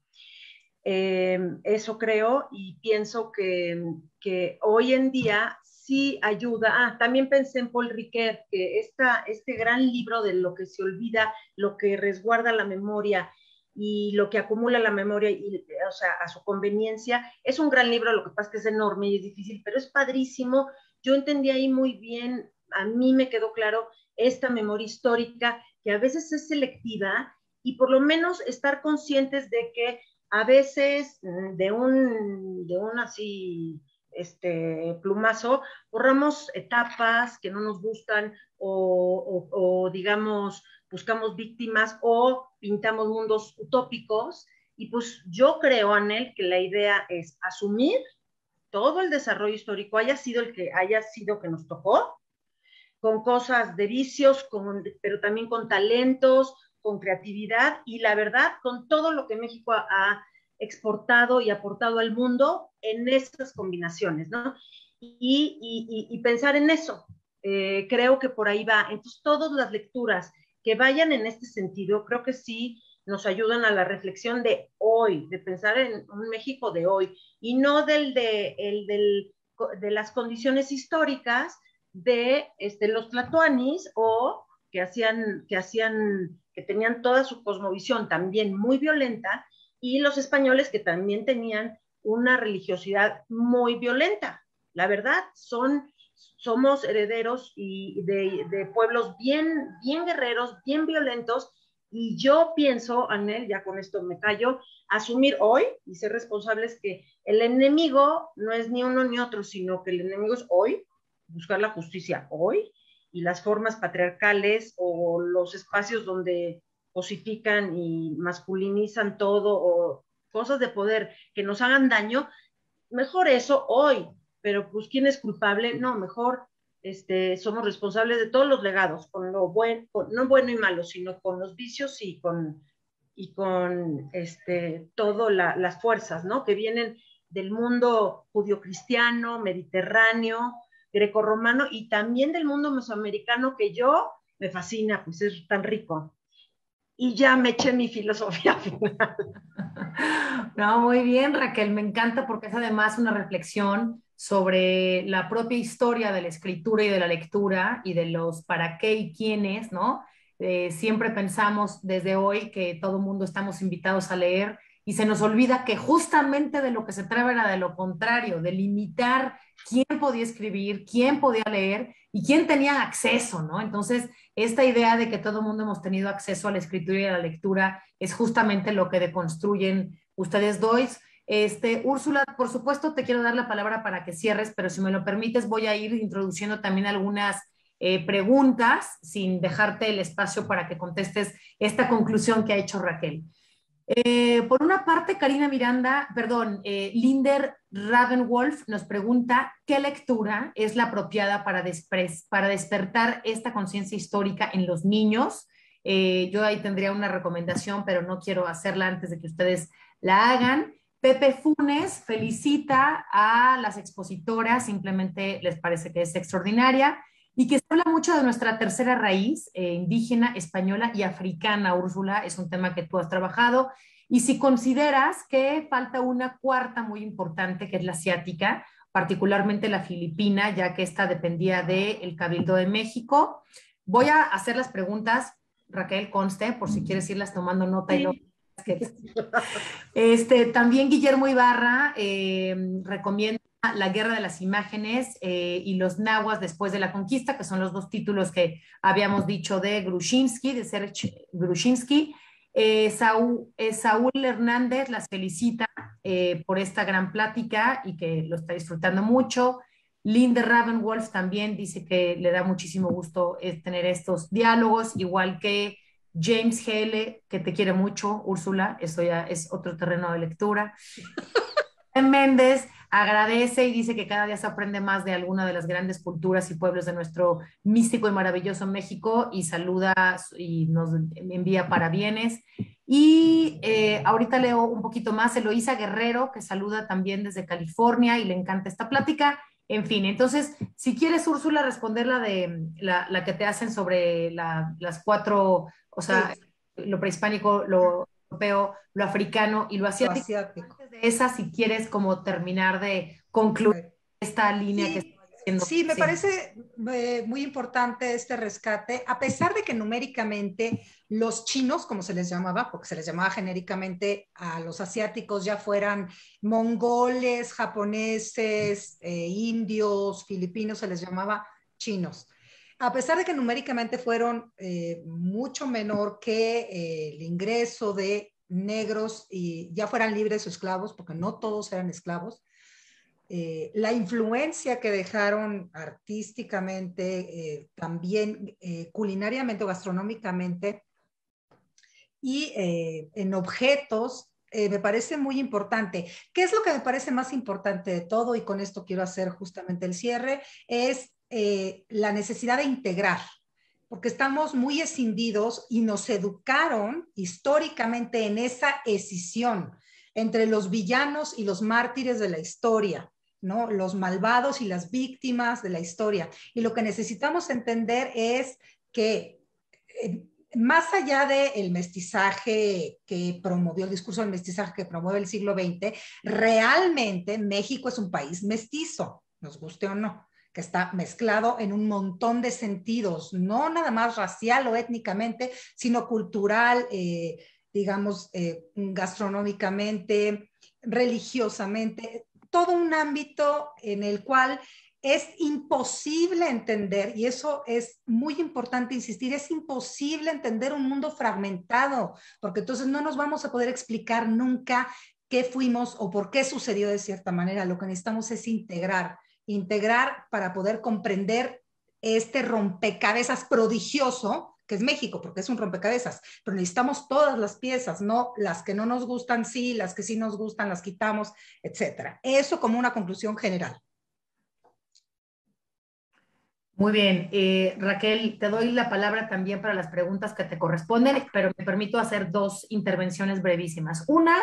creo, y pienso que hoy en día sí ayuda. También pensé en Paul Ricoeur, que este gran libro de lo que se olvida, lo que resguarda la memoria, y lo que acumula la memoria, o sea, a su conveniencia. Es un gran libro, lo que pasa es que es enorme y es difícil, pero es padrísimo. Yo entendí ahí muy bien, a mí me quedó claro esta memoria histórica que a veces es selectiva y por lo menos estar conscientes de que a veces de un así plumazo, borramos etapas que no nos gustan o digamos, buscamos víctimas o pintamos mundos utópicos. Y pues yo creo, Anel, que la idea es asumir todo el desarrollo histórico, haya sido el que haya sido que nos tocó, con cosas de vicios, pero también con talentos, con creatividad y la verdad, con todo lo que México ha exportado y aportado al mundo en esas combinaciones, ¿no? Y pensar en eso. Creo que por ahí va. Entonces, todas las lecturas que vayan en este sentido, creo que sí nos ayudan a la reflexión de hoy, de pensar en un México de hoy, y no de las condiciones históricas de los tlatoanis o que tenían toda su cosmovisión también muy violenta, y los españoles que también tenían una religiosidad muy violenta. La verdad, somos herederos de pueblos bien, bien guerreros, bien violentos, y yo pienso, Anel, ya con esto me callo, asumir hoy y ser responsables que el enemigo no es ni uno ni otro, sino que el enemigo es hoy, buscar la justicia hoy, y las formas patriarcales o los espacios donde cosifican y masculinizan todo o cosas de poder que nos hagan daño, mejor eso hoy, pero pues ¿quién es culpable? No, mejor somos responsables de todos los legados, con lo bueno, no bueno y malo, sino con los vicios y con todas las fuerzas, ¿no? Que vienen del mundo judio-cristiano, mediterráneo, grecorromano y también del mundo mesoamericano, que yo me fascina, pues es tan rico. Y ya me eché mi filosofía final. No, muy bien, Raquel, me encanta porque es además una reflexión sobre la propia historia de la escritura y de la lectura y de los para qué y quiénes, ¿no? Siempre pensamos desde hoy que todo el mundo estamos invitados a leer y se nos olvida que justamente de lo que se trata era de lo contrario, de limitar quién podía escribir, quién podía leer y quién tenía acceso, ¿no? Entonces, esta idea de que todo el mundo hemos tenido acceso a la escritura y a la lectura es justamente lo que deconstruyen ustedes dos. Úrsula, por supuesto, te quiero dar la palabra para que cierres, pero si me lo permites, voy a ir introduciendo también algunas preguntas sin dejarte el espacio para que contestes esta conclusión que ha hecho Raquel. Por una parte, Linder Ravenwolf nos pregunta qué lectura es la apropiada para despertar esta conciencia histórica en los niños. Yo ahí tendría una recomendación, pero no quiero hacerla antes de que ustedes la hagan. Pepe Funes felicita a las expositoras, simplemente les parece que es extraordinaria y que se habla mucho de nuestra tercera raíz, indígena, española y africana. Úrsula, es un tema que tú has trabajado. Y si consideras que falta una cuarta muy importante, que es la asiática, particularmente la filipina, ya que esta dependía del Cabildo de México. Voy a hacer las preguntas, Raquel, conste, por si quieres irlas tomando nota. Sí. También Guillermo Ibarra recomienda La Guerra de las Imágenes y los nahuas después de la conquista, que son los dos títulos que habíamos dicho de Grushinsky, de Serge Grushinsky. Saúl Hernández las felicita por esta gran plática y que lo está disfrutando mucho. Linda Ravenwolf también dice que le da muchísimo gusto tener estos diálogos, igual que James Hele, que te quiere mucho, Úrsula, eso ya es otro terreno de lectura. Méndez agradece y dice que cada día se aprende más de alguna de las grandes culturas y pueblos de nuestro místico y maravilloso México y saluda y nos envía parabienes. Y ahorita leo un poquito más, Eloísa Guerrero, que saluda también desde California y le encanta esta plática. En fin, entonces, si quieres, Úrsula, responder la que te hacen sobre las cuatro, o sea, sí, lo prehispánico, lo europeo, lo africano y lo asiático. Antes de esa, si quieres como terminar de concluir esta línea. Sí, que Sí, me parece muy importante este rescate, a pesar de que numéricamente los chinos, como se les llamaba, porque se les llamaba genéricamente a los asiáticos, ya fueran mongoles, japoneses, indios, filipinos, se les llamaba chinos. A pesar de que numéricamente fueron mucho menor que el ingreso de negros y ya fueran libres o esclavos, porque no todos eran esclavos, la influencia que dejaron artísticamente, también culinariamente o gastronómicamente y en objetos, me parece muy importante. ¿Qué es lo que me parece más importante de todo? Y con esto quiero hacer justamente el cierre, es la necesidad de integrar, porque estamos muy escindidos y nos educaron históricamente en esa escisión entre los villanos y los mártires de la historia, ¿no? Los malvados y las víctimas de la historia. Y lo que necesitamos entender es que más allá del mestizaje que promovió, el discurso del mestizaje que promueve el siglo XX, realmente México es un país mestizo, nos guste o no, que está mezclado en un montón de sentidos, no nada más racial o étnicamente, sino cultural, digamos, gastronómicamente, religiosamente, todo un ámbito en el cual es imposible entender, y eso es muy importante insistir, es imposible entender un mundo fragmentado, porque entonces no nos vamos a poder explicar nunca qué fuimos o por qué sucedió de cierta manera. Lo que necesitamos es integrar para poder comprender este rompecabezas prodigioso que es México, porque es un rompecabezas, pero necesitamos todas las piezas, no las que no nos gustan, sí, las que sí nos gustan, las quitamos, etcétera. Eso como una conclusión general. Muy bien, Raquel, te doy la palabra también para las preguntas que te corresponden, pero me permito hacer dos intervenciones brevísimas. Una,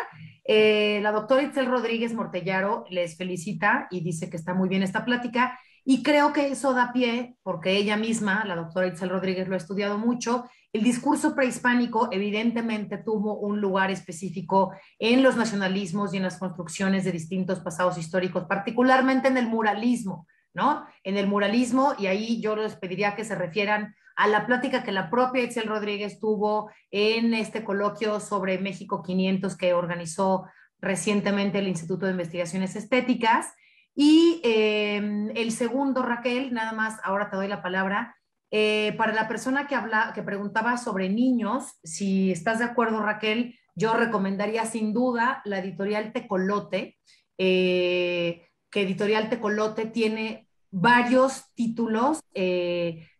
la doctora Itzel Rodríguez Mortellaro les felicita y dice que está muy bien esta plática, y creo que eso da pie, porque ella misma, la doctora Itzel Rodríguez, lo ha estudiado mucho. El discurso prehispánico evidentemente tuvo un lugar específico en los nacionalismos y en las construcciones de distintos pasados históricos, particularmente en el muralismo, ¿no? En el muralismo, y ahí yo les pediría que se refieran a la plática que la propia Itzel Rodríguez tuvo en este coloquio sobre México 500 que organizó recientemente el Instituto de Investigaciones Estéticas. Y el segundo, Raquel, nada más, ahora te doy la palabra, para la persona que preguntaba sobre niños, si estás de acuerdo, Raquel, yo recomendaría sin duda la editorial Tecolote, que Editorial Tecolote tiene varios títulos,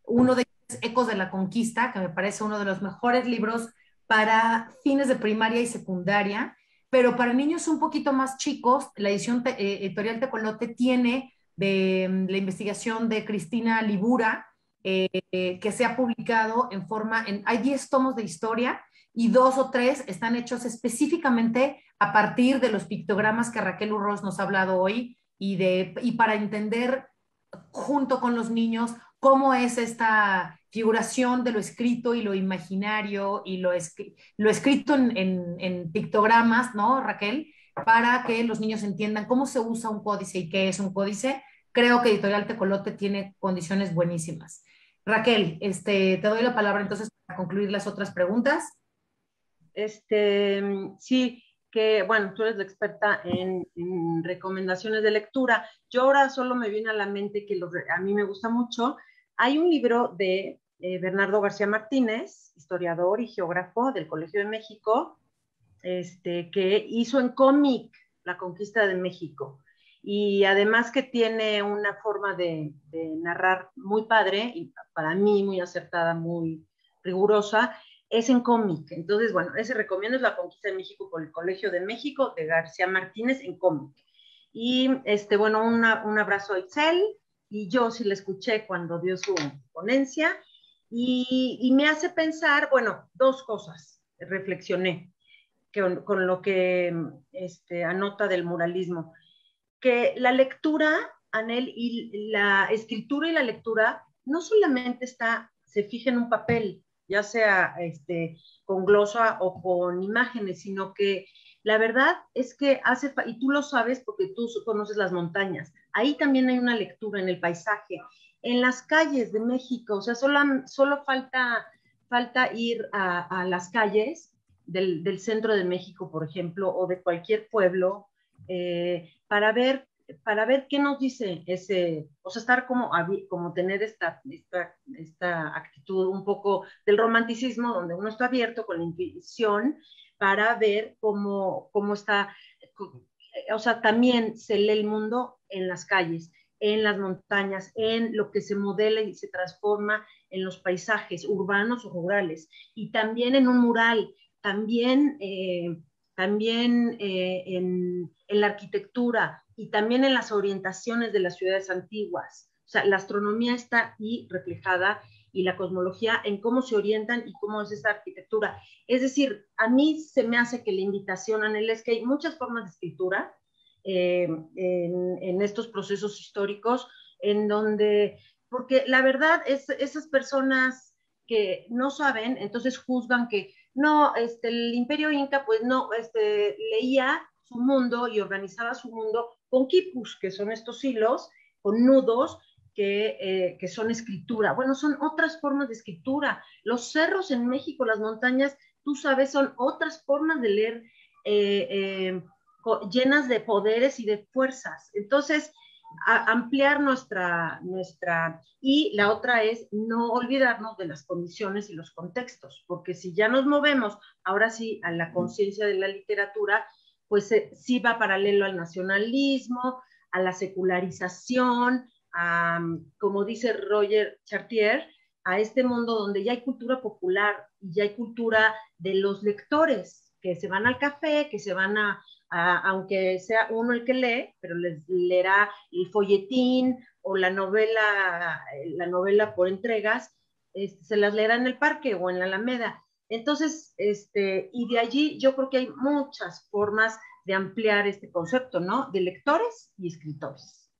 uno de ellos es Ecos de la Conquista, que me parece uno de los mejores libros para fines de primaria y secundaria, pero para niños un poquito más chicos, la edición Editorial Tecolote tiene de la investigación de Cristina Libura, que se ha publicado hay 10 tomos de historia, y 2 o 3 están hechos específicamente a partir de los pictogramas que Raquel Urroz nos ha hablado hoy, y para entender junto con los niños cómo es esta figuración de lo escrito y lo imaginario y lo escrito en pictogramas, ¿no, Raquel? Para que los niños entiendan cómo se usa un códice y qué es un códice. Creo que Editorial Tecolote tiene condiciones buenísimas. Raquel, te doy la palabra entonces para concluir las otras preguntas. Sí, que bueno, tú eres la experta en recomendaciones de lectura. Yo ahora solo me viene a la mente que a mí me gusta mucho. Hay un libro de Bernardo García Martínez, historiador y geógrafo del Colegio de México, que hizo en cómic La Conquista de México. Y además que tiene una forma de narrar muy padre, y para mí muy acertada, muy rigurosa, es en cómic. Entonces, bueno, ese recomiendo, es La Conquista de México por el Colegio de México, de García Martínez, en cómic. Y, bueno, un abrazo a Itzel, y yo sí la escuché cuando dio su ponencia, y me hace pensar, bueno, dos cosas, reflexioné con lo que anota del muralismo, que la lectura, Anel, y la escritura y la lectura no solamente se fija en un papel, ya sea con glosa o con imágenes, sino que la verdad es que y tú lo sabes porque tú conoces las montañas, Ahí también hay una lectura en el paisaje. En las calles de México, o sea, solo falta ir a las calles del centro de México, por ejemplo, o de cualquier pueblo, para ver qué nos dice ese, o sea, estar como tener esta actitud un poco del romanticismo, donde uno está abierto con la intuición para ver cómo está, o sea, también se lee el mundo en las calles, en las montañas, en lo que se modela y se transforma en los paisajes urbanos o rurales, y también en un mural, también en la arquitectura y también en las orientaciones de las ciudades antiguas. O sea, la astronomía está ahí reflejada y la cosmología en cómo se orientan y cómo es esta arquitectura. Es decir, a mí se me hace que la invitación, Anel, es que hay muchas formas de escritura en estos procesos históricos, en donde, porque la verdad es esas personas que no saben, entonces juzgan que no, el imperio inca pues no, leía su mundo y organizaba su mundo con quipus, que son estos hilos, con nudos, que son escritura. Bueno, son otras formas de escritura. Los cerros en México, las montañas, tú sabes, son otras formas de leer llenas de poderes y de fuerzas. Entonces, ampliar y la otra es no olvidarnos de las condiciones y los contextos, porque si ya nos movemos ahora sí a la conciencia de la literatura, pues sí va paralelo al nacionalismo, a la secularización, como dice Roger Chartier, a este mundo donde ya hay cultura popular y ya hay cultura de los lectores que se van al café, que se van aunque sea uno el que lee, pero les leerá el folletín o la novela por entregas, se las leerá en el parque o en la Alameda. Entonces, y de allí yo creo que hay muchas formas de ampliar este concepto, ¿no? De lectores y escritores.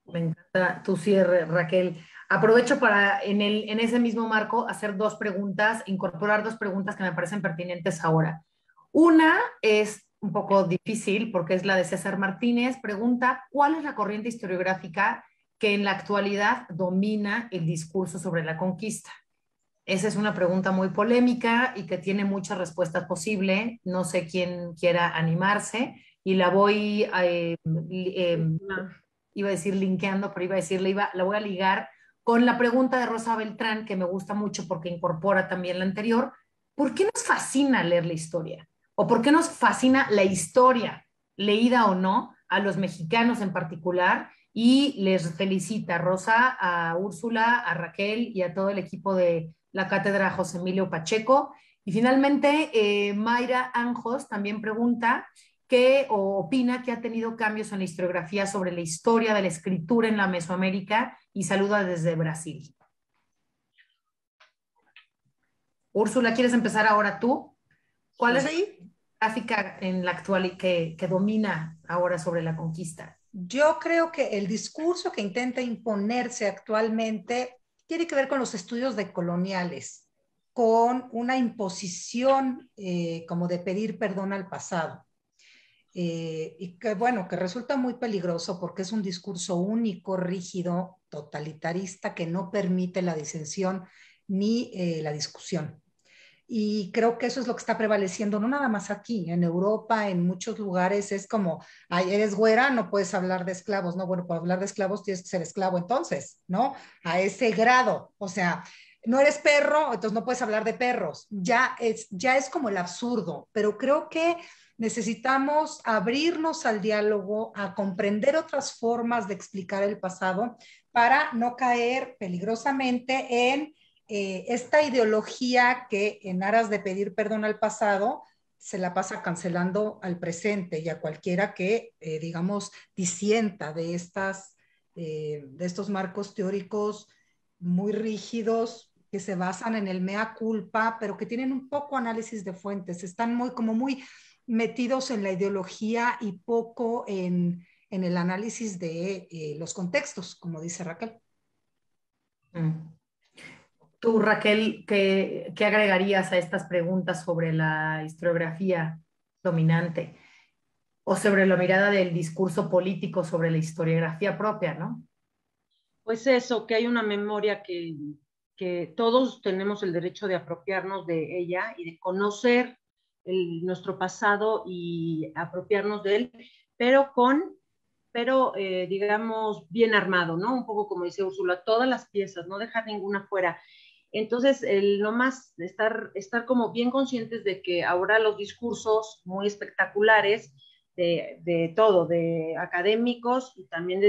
Me encanta tu cierre, Raquel. Aprovecho para, en ese mismo marco, hacer dos preguntas, incorporar dos preguntas que me parecen pertinentes ahora. Una es un poco difícil porque es la de César Martínez. Pregunta, ¿cuál es la corriente historiográfica que en la actualidad domina el discurso sobre la conquista? Esa es una pregunta muy polémica y que tiene muchas respuestas posibles. No sé quién quiera animarse y la voy iba a decir linkeando, pero iba a decir, la voy a ligar con la pregunta de Rosa Beltrán, que me gusta mucho porque incorpora también la anterior. ¿Por qué nos fascina leer la historia? ¿O por qué nos fascina la historia, leída o no, a los mexicanos en particular? Y les felicita Rosa, a Úrsula, a Raquel y a todo el equipo de la cátedra José Emilio Pacheco. Y finalmente, Mayra Anjos también pregunta o opina que ha tenido cambios en la historiografía sobre la historia de la escritura en la Mesoamérica y saluda desde Brasil. Úrsula, ¿quieres empezar ahora tú? ¿Cuál es la gráfica en la actual que domina ahora sobre la conquista? Yo creo que el discurso que intenta imponerse actualmente tiene que ver con los estudios decoloniales, con una imposición como de pedir perdón al pasado. Y que bueno, que resulta muy peligroso porque es un discurso único, rígido, totalitarista, que no permite la disensión ni la discusión. Y creo que eso es lo que está prevaleciendo, no nada más aquí, en Europa, en muchos lugares es como, ay, eres güera, no puedes hablar de esclavos, no, bueno, para hablar de esclavos tienes que ser esclavo entonces, ¿no? A ese grado, o sea, no eres perro, entonces no puedes hablar de perros, ya es como el absurdo, pero creo que necesitamos abrirnos al diálogo, a comprender otras formas de explicar el pasado para no caer peligrosamente en esta ideología que en aras de pedir perdón al pasado se la pasa cancelando al presente y a cualquiera que, digamos, disienta de estos marcos teóricos muy rígidos que se basan en el mea culpa, pero que tienen un poco análisis de fuentes, están muy metidos en la ideología y poco en el análisis de los contextos, como dice Raquel. Tú, Raquel, ¿qué agregarías a estas preguntas sobre la historiografía dominante? o sobre la mirada del discurso político sobre la historiografía propia, ¿no? Pues eso, que hay una memoria que todos tenemos el derecho de apropiarnos de ella y de conocer nuestro pasado y apropiarnos de él, pero digamos, bien armado, ¿no? Un poco como dice Úrsula, todas las piezas, no dejar ninguna fuera. Entonces, nomás estar como bien conscientes de que ahora los discursos muy espectaculares de todo, de académicos y también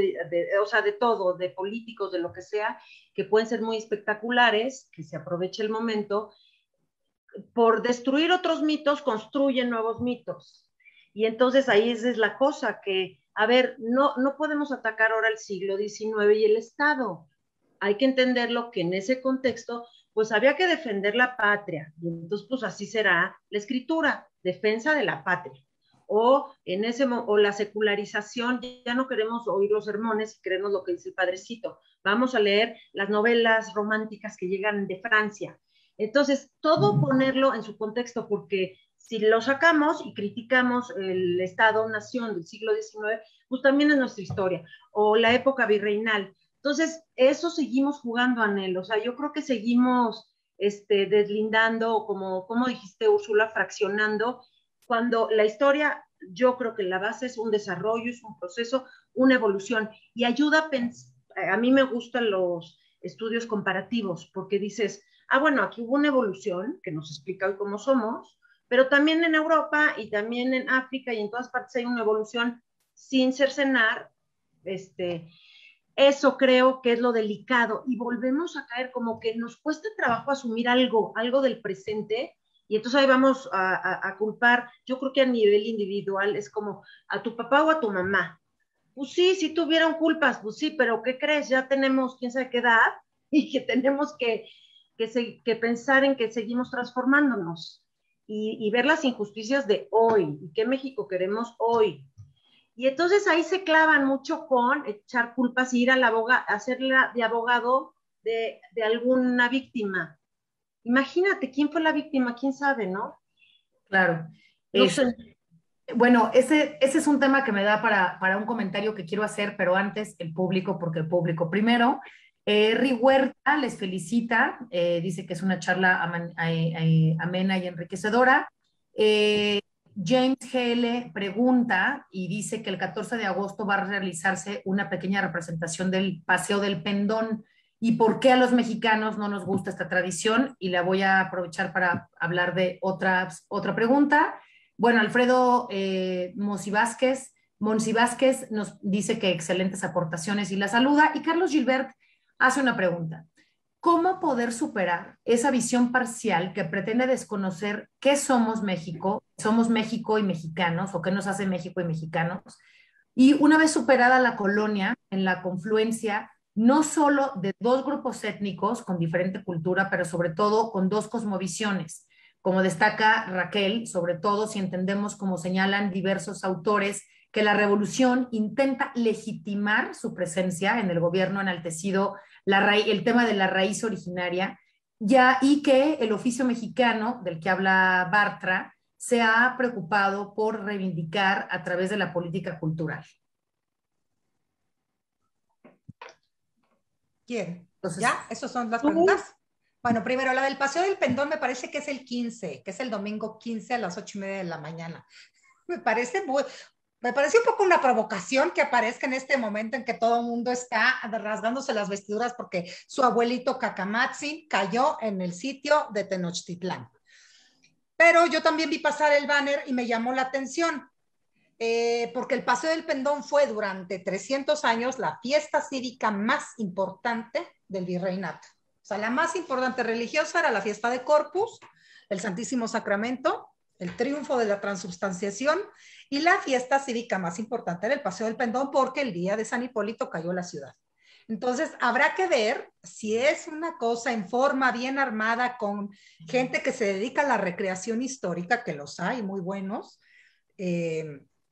o sea, de todo, de políticos, de lo que sea, que pueden ser muy espectaculares, que se aproveche el momento, por destruir otros mitos, construyen nuevos mitos. Y entonces ahí es la cosa, que, a ver, no podemos atacar ahora el siglo XIX y el Estado. Hay que entenderlo que en ese contexto, pues había que defender la patria. Y entonces, pues así será la escritura, defensa de la patria. O la secularización, ya no queremos oír los sermones y creernos lo que dice el padrecito. Vamos a leer las novelas románticas que llegan de Francia. Entonces, todo ponerlo en su contexto, porque si lo sacamos y criticamos el Estado-Nación del siglo XIX, pues también es nuestra historia, o la época virreinal. Entonces, eso seguimos jugando, Anel, o sea, yo creo que seguimos deslindando, como dijiste, Úrsula, fraccionando, cuando la historia, yo creo que la base es un desarrollo, es un proceso, una evolución, y ayuda a pensar. A mí me gustan los estudios comparativos, porque dices, bueno, aquí hubo una evolución que nos explica hoy cómo somos, pero también en Europa y también en África y en todas partes hay una evolución sin cercenar. Eso creo que es lo delicado, y volvemos a caer como que nos cuesta trabajo asumir algo del presente, y entonces ahí vamos a culpar. Yo creo que a nivel individual es como a tu papá o a tu mamá. Pues sí tuvieron culpas, pues sí, pero ¿qué crees? Ya tenemos quién sabe qué edad, y que tenemos que pensar en que seguimos transformándonos y ver las injusticias de hoy y qué México queremos hoy. Y entonces ahí se clavan mucho con echar culpas y ir al abogado, hacerla de abogado de alguna víctima. Imagínate, ¿quién fue la víctima? ¿Quién sabe, no? Claro. No sé. Bueno, ese es un tema que me da para un comentario que quiero hacer, pero antes el público, porque el público primero. Ri Huerta les felicita, dice que es una charla amena y enriquecedora. James GL pregunta y dice que el 14 de agosto va a realizarse una pequeña representación del Paseo del Pendón. ¿Y por qué a los mexicanos no nos gusta esta tradición? Y la voy a aprovechar para hablar de otra pregunta. Bueno, Alfredo Monsi Vázquez nos dice que excelentes aportaciones y la saluda. Y Carlos Gilbert hace una pregunta. ¿Cómo poder superar esa visión parcial que pretende desconocer qué somos México y mexicanos, o qué nos hace México y mexicanos? Y una vez superada la colonia, en la confluencia no solo de dos grupos étnicos con diferente cultura, pero sobre todo con dos cosmovisiones, como destaca Raquel, sobre todo si entendemos, como señalan diversos autores, que la revolución intenta legitimar su presencia en el gobierno enaltecido, el tema de la raíz originaria, y que el oficio mexicano, del que habla Bartra, se ha preocupado por reivindicar a través de la política cultural. ¿Quién? Entonces, ¿ya? ¿Esas son las preguntas? Bueno, primero, la del Paseo del Pendón me parece que es el 15, que es el domingo 15 a las 8:30 de la mañana. Me parece un poco una provocación que aparezca en este momento en que todo el mundo está rasgándose las vestiduras porque su abuelito Cacamatzin cayó en el sitio de Tenochtitlán. Pero yo también vi pasar el banner y me llamó la atención, porque el Paseo del Pendón fue durante 300 años la fiesta cívica más importante del virreinato. O sea, la más importante religiosa era la fiesta de Corpus, el Santísimo Sacramento, el triunfo de la transubstanciación, y la fiesta cívica más importante era el Paseo del Pendón, porque el día de San Hipólito cayó la ciudad. Entonces, habrá que ver si es una cosa en forma bien armada, con gente que se dedica a la recreación histórica, que los hay muy buenos,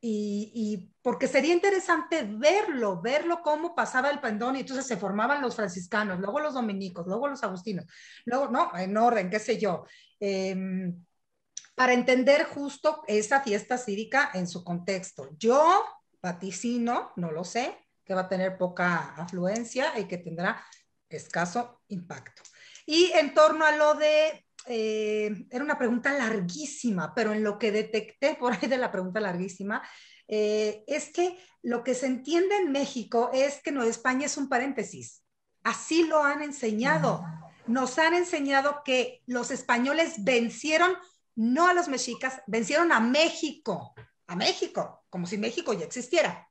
y porque sería interesante verlo cómo pasaba el pendón, y entonces se formaban los franciscanos, luego los dominicos, luego los agustinos, luego, no, en orden, qué sé yo. para entender justo esa fiesta cívica en su contexto. Yo vaticino, no lo sé, que va a tener poca afluencia y que tendrá escaso impacto. Y en torno a lo de, era una pregunta larguísima, pero en lo que detecté por ahí de la pregunta larguísima, es que lo que se entiende en México es que Nueva España es un paréntesis. Así lo han enseñado. Nos han enseñado que los españoles vencieron, no a los mexicas, vencieron a México, como si México ya existiera.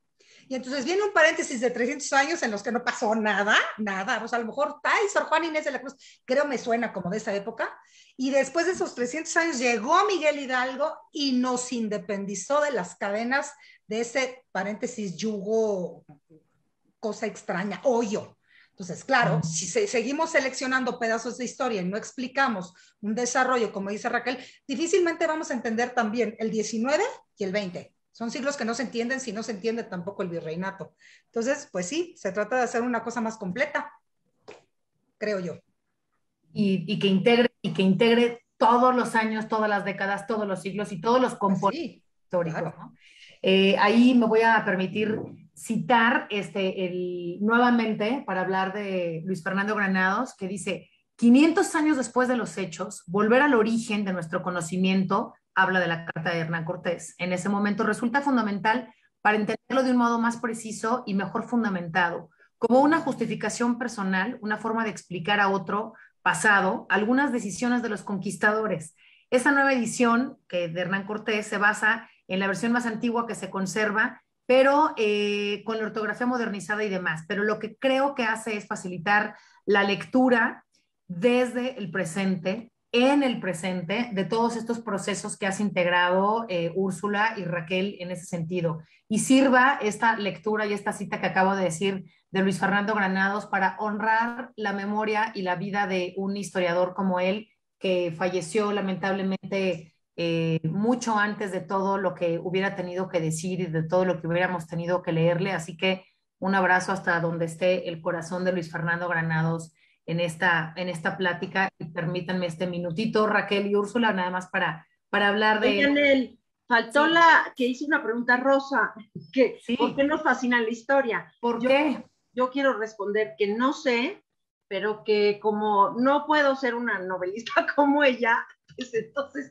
Y entonces viene un paréntesis de 300 años en los que no pasó nada, nada. O sea, a lo mejor Sor Juana Inés de la Cruz, creo me suena como de esa época. Y después de esos 300 años llegó Miguel Hidalgo y nos independizó de las cadenas de ese paréntesis yugo, cosa extraña, hoyo. Entonces, claro, si seguimos seleccionando pedazos de historia y no explicamos un desarrollo, como dice Raquel, difícilmente vamos a entender también el 19 y el 20. Son siglos que no se entienden si no se entiende tampoco el virreinato. Entonces, pues sí, se trata de hacer una cosa más completa, creo yo. Y que integre todos los años, todas las décadas, todos los siglos y todos los componentes históricos, claro, ¿no? Ahí me voy a permitir citar nuevamente para hablar de Luis Fernando Granados, que dice: 500 años después de los hechos, volver al origen de nuestro conocimiento, habla de la carta de Hernán Cortés, en ese momento resulta fundamental para entenderlo de un modo más preciso y mejor fundamentado, como una justificación personal, una forma de explicar a otro pasado algunas decisiones de los conquistadores. Esa nueva edición de Hernán Cortés se basa en la versión más antigua que se conserva, pero con la ortografía modernizada y demás. Pero lo que creo que hace es facilitar la lectura desde el presente, en el presente, de todos estos procesos que has integrado, Úrsula y Raquel, en ese sentido. Y sirva esta lectura y esta cita que acabo de decir de Luis Fernando Granados para honrar la memoria y la vida de un historiador como él, que falleció lamentablemente mucho antes de todo lo que hubiera tenido que decir y de todo lo que hubiéramos tenido que leerle. Así que un abrazo hasta donde esté el corazón de Luis Fernando Granados en esta plática. Y permítanme este minutito, Raquel y Úrsula, nada más para hablar de... Yanel, faltó sí, la que hice una pregunta, Rosa, que sí, ¿por qué nos fascina la historia? ¿Por qué? Yo quiero responder que no sé, pero que como no puedo ser una novelista como ella, pues entonces,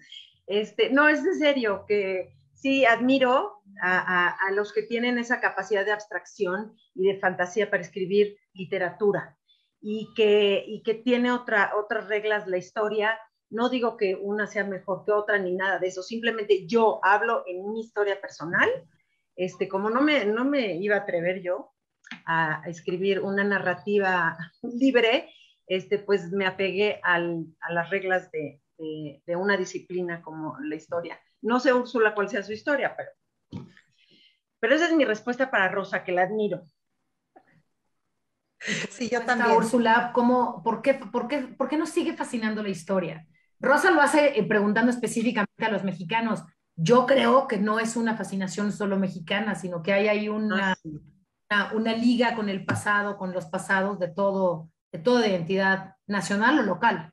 no, es de serio, que sí admiro a los que tienen esa capacidad de abstracción y de fantasía para escribir literatura, y que tiene otras reglas la historia. No digo que una sea mejor que otra ni nada de eso, simplemente yo hablo en mi historia personal. Como no me iba a atrever yo a escribir una narrativa libre, pues me apegué a las reglas de una disciplina como la historia. No sé, Úrsula, cuál sea su historia, pero esa es mi respuesta para Rosa, que la admiro. Sí, yo también. Úrsula, ¿por qué nos sigue fascinando la historia? Rosa lo hace preguntando específicamente a los mexicanos. Yo creo que no es una fascinación solo mexicana, sino que hay ahí una liga con el pasado, con los pasados de toda identidad nacional o local.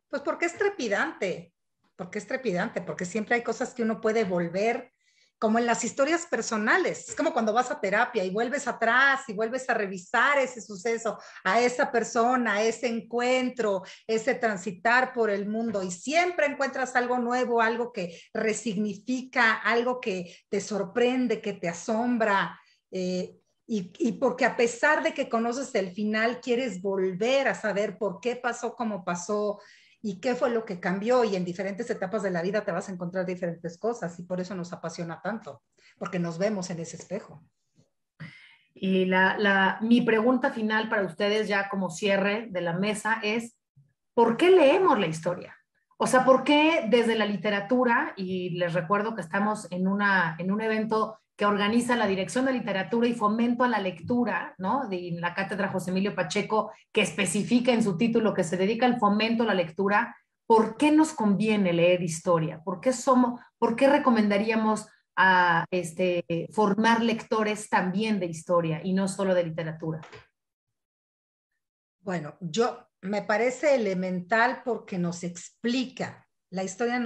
Pues porque es trepidante, porque siempre hay cosas que uno puede volver, como en las historias personales. Es como cuando vas a terapia y vuelves atrás y vuelves a revisar ese suceso, a esa persona, a ese encuentro, ese transitar por el mundo, y siempre encuentras algo nuevo, algo que resignifica, algo que te sorprende, que te asombra. Y porque a pesar de que conoces el final, quieres volver a saber por qué pasó como pasó y qué fue lo que cambió, y en diferentes etapas de la vida te vas a encontrar diferentes cosas, y por eso nos apasiona tanto, porque nos vemos en ese espejo. Y mi pregunta final para ustedes, ya como cierre de la mesa, es ¿por qué leemos la historia? O sea, ¿por qué desde la literatura? Y les recuerdo que estamos en un evento que organiza la Dirección de Literatura y Fomento a la Lectura, ¿no? De la Cátedra José Emilio Pacheco, que especifica en su título que se dedica al fomento a la lectura. ¿Por qué nos conviene leer historia? ¿Por qué recomendaríamos formar lectores también de historia y no solo de literatura? Bueno, me parece elemental porque nos explica La historia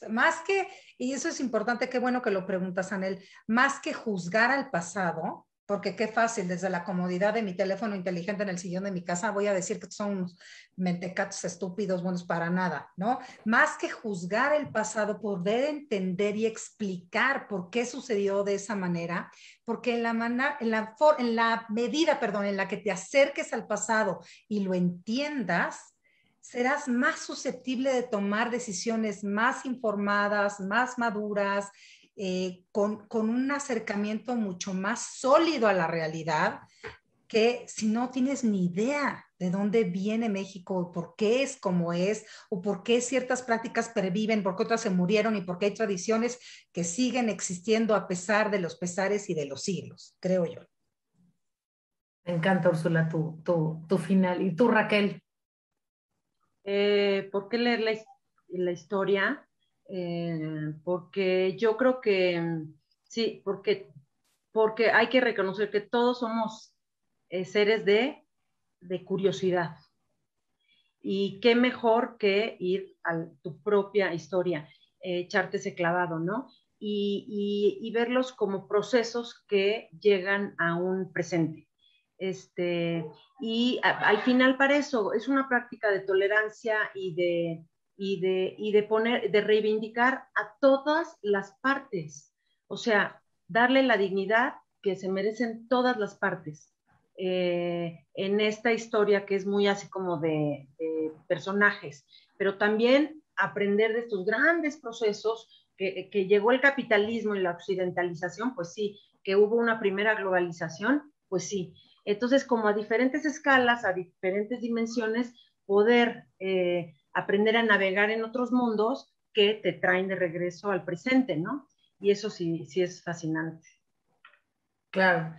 más que, y eso es importante, qué bueno que lo preguntas, Anel, más que juzgar al pasado, porque qué fácil, desde la comodidad de mi teléfono inteligente en el sillón de mi casa, voy a decir que son unos mentecatos estúpidos, buenos para nada, ¿no? Más que juzgar el pasado, poder entender y explicar por qué sucedió de esa manera, porque en la medida, perdón, en la que te acerques al pasado y lo entiendas, serás más susceptible de tomar decisiones más informadas, más maduras, con un acercamiento mucho más sólido a la realidad, que si no tienes ni idea de dónde viene México, por qué es como es, o por qué ciertas prácticas perviven, por qué otras se murieron y por qué hay tradiciones que siguen existiendo a pesar de los pesares y de los siglos, creo yo. Me encanta, Úrsula, tu final. ¿Y tú, Raquel? ¿Por qué leer la historia? Porque yo creo que sí, porque hay que reconocer que todos somos seres de curiosidad. Y qué mejor que ir a tu propia historia, echarte ese clavado, ¿no? Y verlos como procesos que llegan a un presente. Al final para eso es una práctica de tolerancia y de reivindicar a todas las partes, o sea, darle la dignidad que se merecen todas las partes. En esta historia que es muy así como de personajes, pero también aprender de estos grandes procesos que llegó el capitalismo y la occidentalización, pues sí, que hubo una primera globalización, pues sí. Entonces, como a diferentes escalas, a diferentes dimensiones, poder aprender a navegar en otros mundos que te traen de regreso al presente, ¿no? Y eso sí, sí es fascinante. Claro.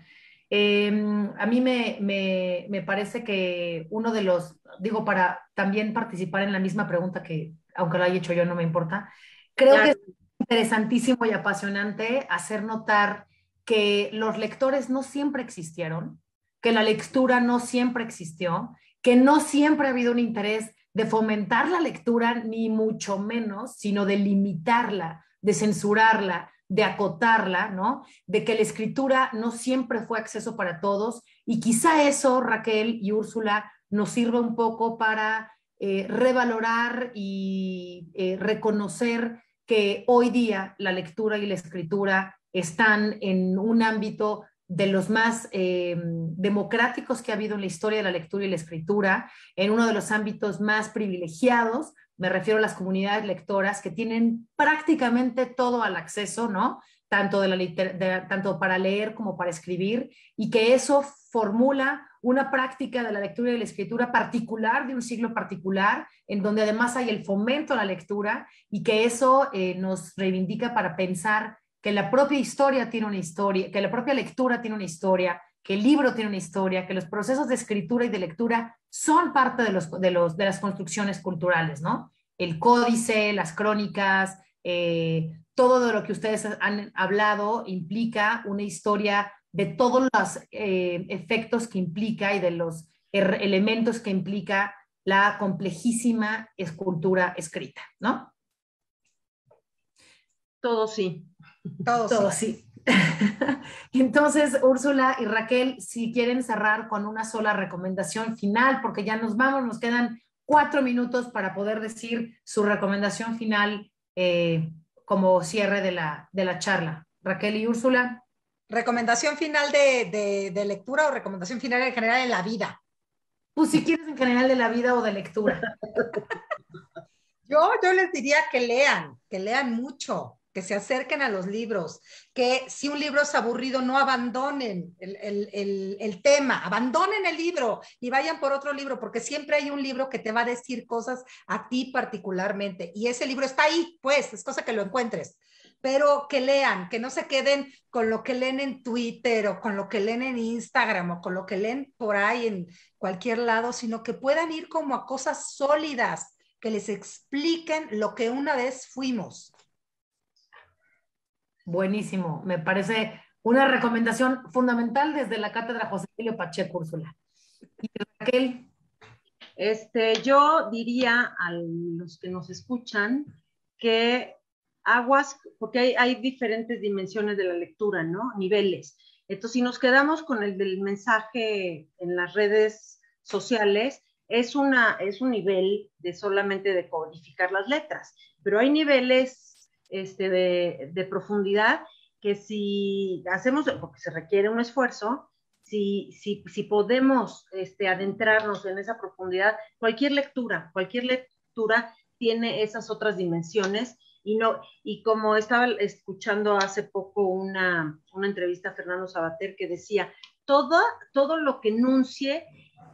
A mí me parece que uno de los, digo, para también participar en la misma pregunta que, aunque lo haya hecho yo, no me importa, creo Claro. que es interesantísimo y apasionante hacer notar que los lectores no siempre existieron, que la lectura no siempre existió, que no siempre ha habido un interés de fomentar la lectura, ni mucho menos, sino de limitarla, de censurarla, de acotarla, ¿no? De que la escritura no siempre fue acceso para todos y quizá eso, Raquel y Úrsula, nos sirve un poco para revalorar y reconocer que hoy día la lectura y la escritura están en un ámbito de los más democráticos que ha habido en la historia de la lectura y la escritura, en uno de los ámbitos más privilegiados. Me refiero a las comunidades lectoras que tienen prácticamente todo al acceso, ¿no? Tanto, tanto para leer como para escribir, y que eso formula una práctica de la lectura y la escritura particular, de un siglo particular, en donde además hay el fomento a la lectura, y que eso nos reivindica para pensar que la propia historia tiene una historia, que la propia lectura tiene una historia, que el libro tiene una historia, que los procesos de escritura y de lectura son parte de las construcciones culturales, ¿no? El códice, las crónicas, todo de lo que ustedes han hablado implica una historia de todos los efectos que implica y de los elementos que implica la complejísima escultura escrita, ¿no? Todo sí. Todo sí. Entonces, Úrsula y Raquel, si quieren cerrar con una sola recomendación final, porque ya nos vamos, nos quedan 4 minutos para poder decir su recomendación final como cierre de la charla. Raquel y Úrsula. ¿Recomendación final de lectura o recomendación final en general en la vida? Pues si quieres en general de la vida o de lectura. Yo les diría que lean mucho, que se acerquen a los libros, que si un libro es aburrido, no abandonen el tema, abandonen el libro y vayan por otro libro, porque siempre hay un libro que te va a decir cosas a ti particularmente, y ese libro está ahí, pues, es cosa que lo encuentres, pero que lean, que no se queden con lo que leen en Twitter o con lo que leen en Instagram o con lo que leen por ahí en cualquier lado, sino que puedan ir como a cosas sólidas, que les expliquen lo que una vez fuimos. Buenísimo, me parece una recomendación fundamental desde la cátedra José Emilio Pacheco, Úrsula. ¿Y Raquel? Yo diría a los que nos escuchan que aguas, porque hay diferentes dimensiones de la lectura, ¿no? Niveles. Entonces, si nos quedamos con el del mensaje en las redes sociales, es un nivel de solamente de codificar las letras, pero hay niveles de profundidad que si hacemos, porque se requiere un esfuerzo, si podemos adentrarnos en esa profundidad, cualquier lectura tiene esas otras dimensiones. Y como estaba escuchando hace poco una entrevista a Fernando Sabater que decía, todo lo que enuncie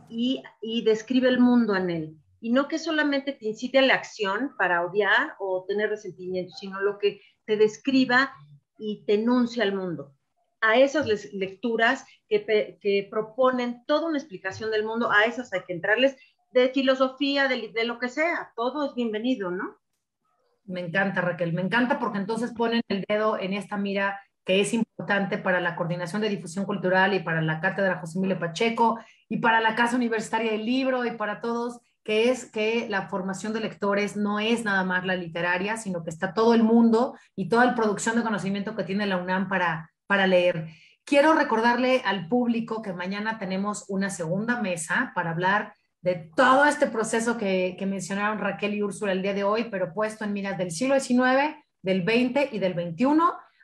y describe el mundo en él. Y no que solamente te incite a la acción para odiar o tener resentimiento, sino lo que te describa y te enuncia al mundo. A esas lecturas que proponen toda una explicación del mundo, a esas hay que entrarles, de filosofía, de lo que sea, todo es bienvenido, ¿no? Me encanta, Raquel, me encanta porque entonces ponen el dedo en esta mira que es importante para la Coordinación de Difusión Cultural y para la Cátedra José Emilio Pacheco y para la Casa Universitaria del Libro y para todos, que es que la formación de lectores no es nada más la literaria, sino que está todo el mundo y toda la producción de conocimiento que tiene la UNAM para leer. Quiero recordarle al público que mañana tenemos una segunda mesa para hablar de todo este proceso que mencionaron Raquel y Úrsula el día de hoy, pero puesto en miras del siglo XIX, del XX y del XXI.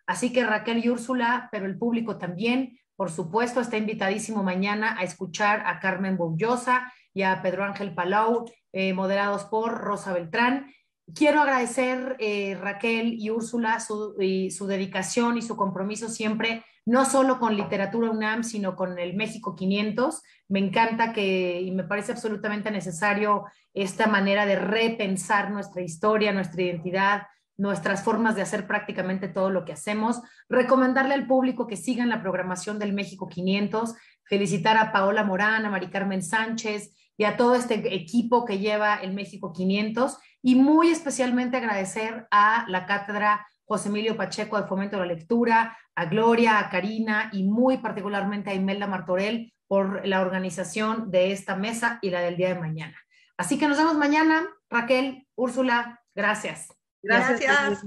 Así que Raquel y Úrsula, pero el público también, por supuesto, está invitadísimo mañana a escuchar a Carmen Boullosa y a Pedro Ángel Palau, moderados por Rosa Beltrán. Quiero agradecer, Raquel y Úrsula, su dedicación y su compromiso siempre, no solo con Literatura UNAM, sino con el México 500. Me encanta y me parece absolutamente necesario esta manera de repensar nuestra historia, nuestra identidad, nuestras formas de hacer prácticamente todo lo que hacemos. Recomendarle al público que sigan la programación del México 500, felicitar a Paola Morán, a Mari Carmen Sánchez y a todo este equipo que lleva el México 500, y muy especialmente agradecer a la Cátedra José Emilio Pacheco de Fomento de la Lectura, a Gloria, a Karina y muy particularmente a Imelda Martorell por la organización de esta mesa y la del día de mañana. Así que nos vemos mañana. Raquel, Úrsula, gracias. Gracias.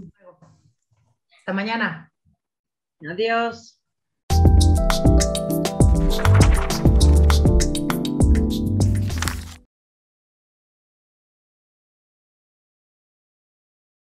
Hasta mañana. Adiós.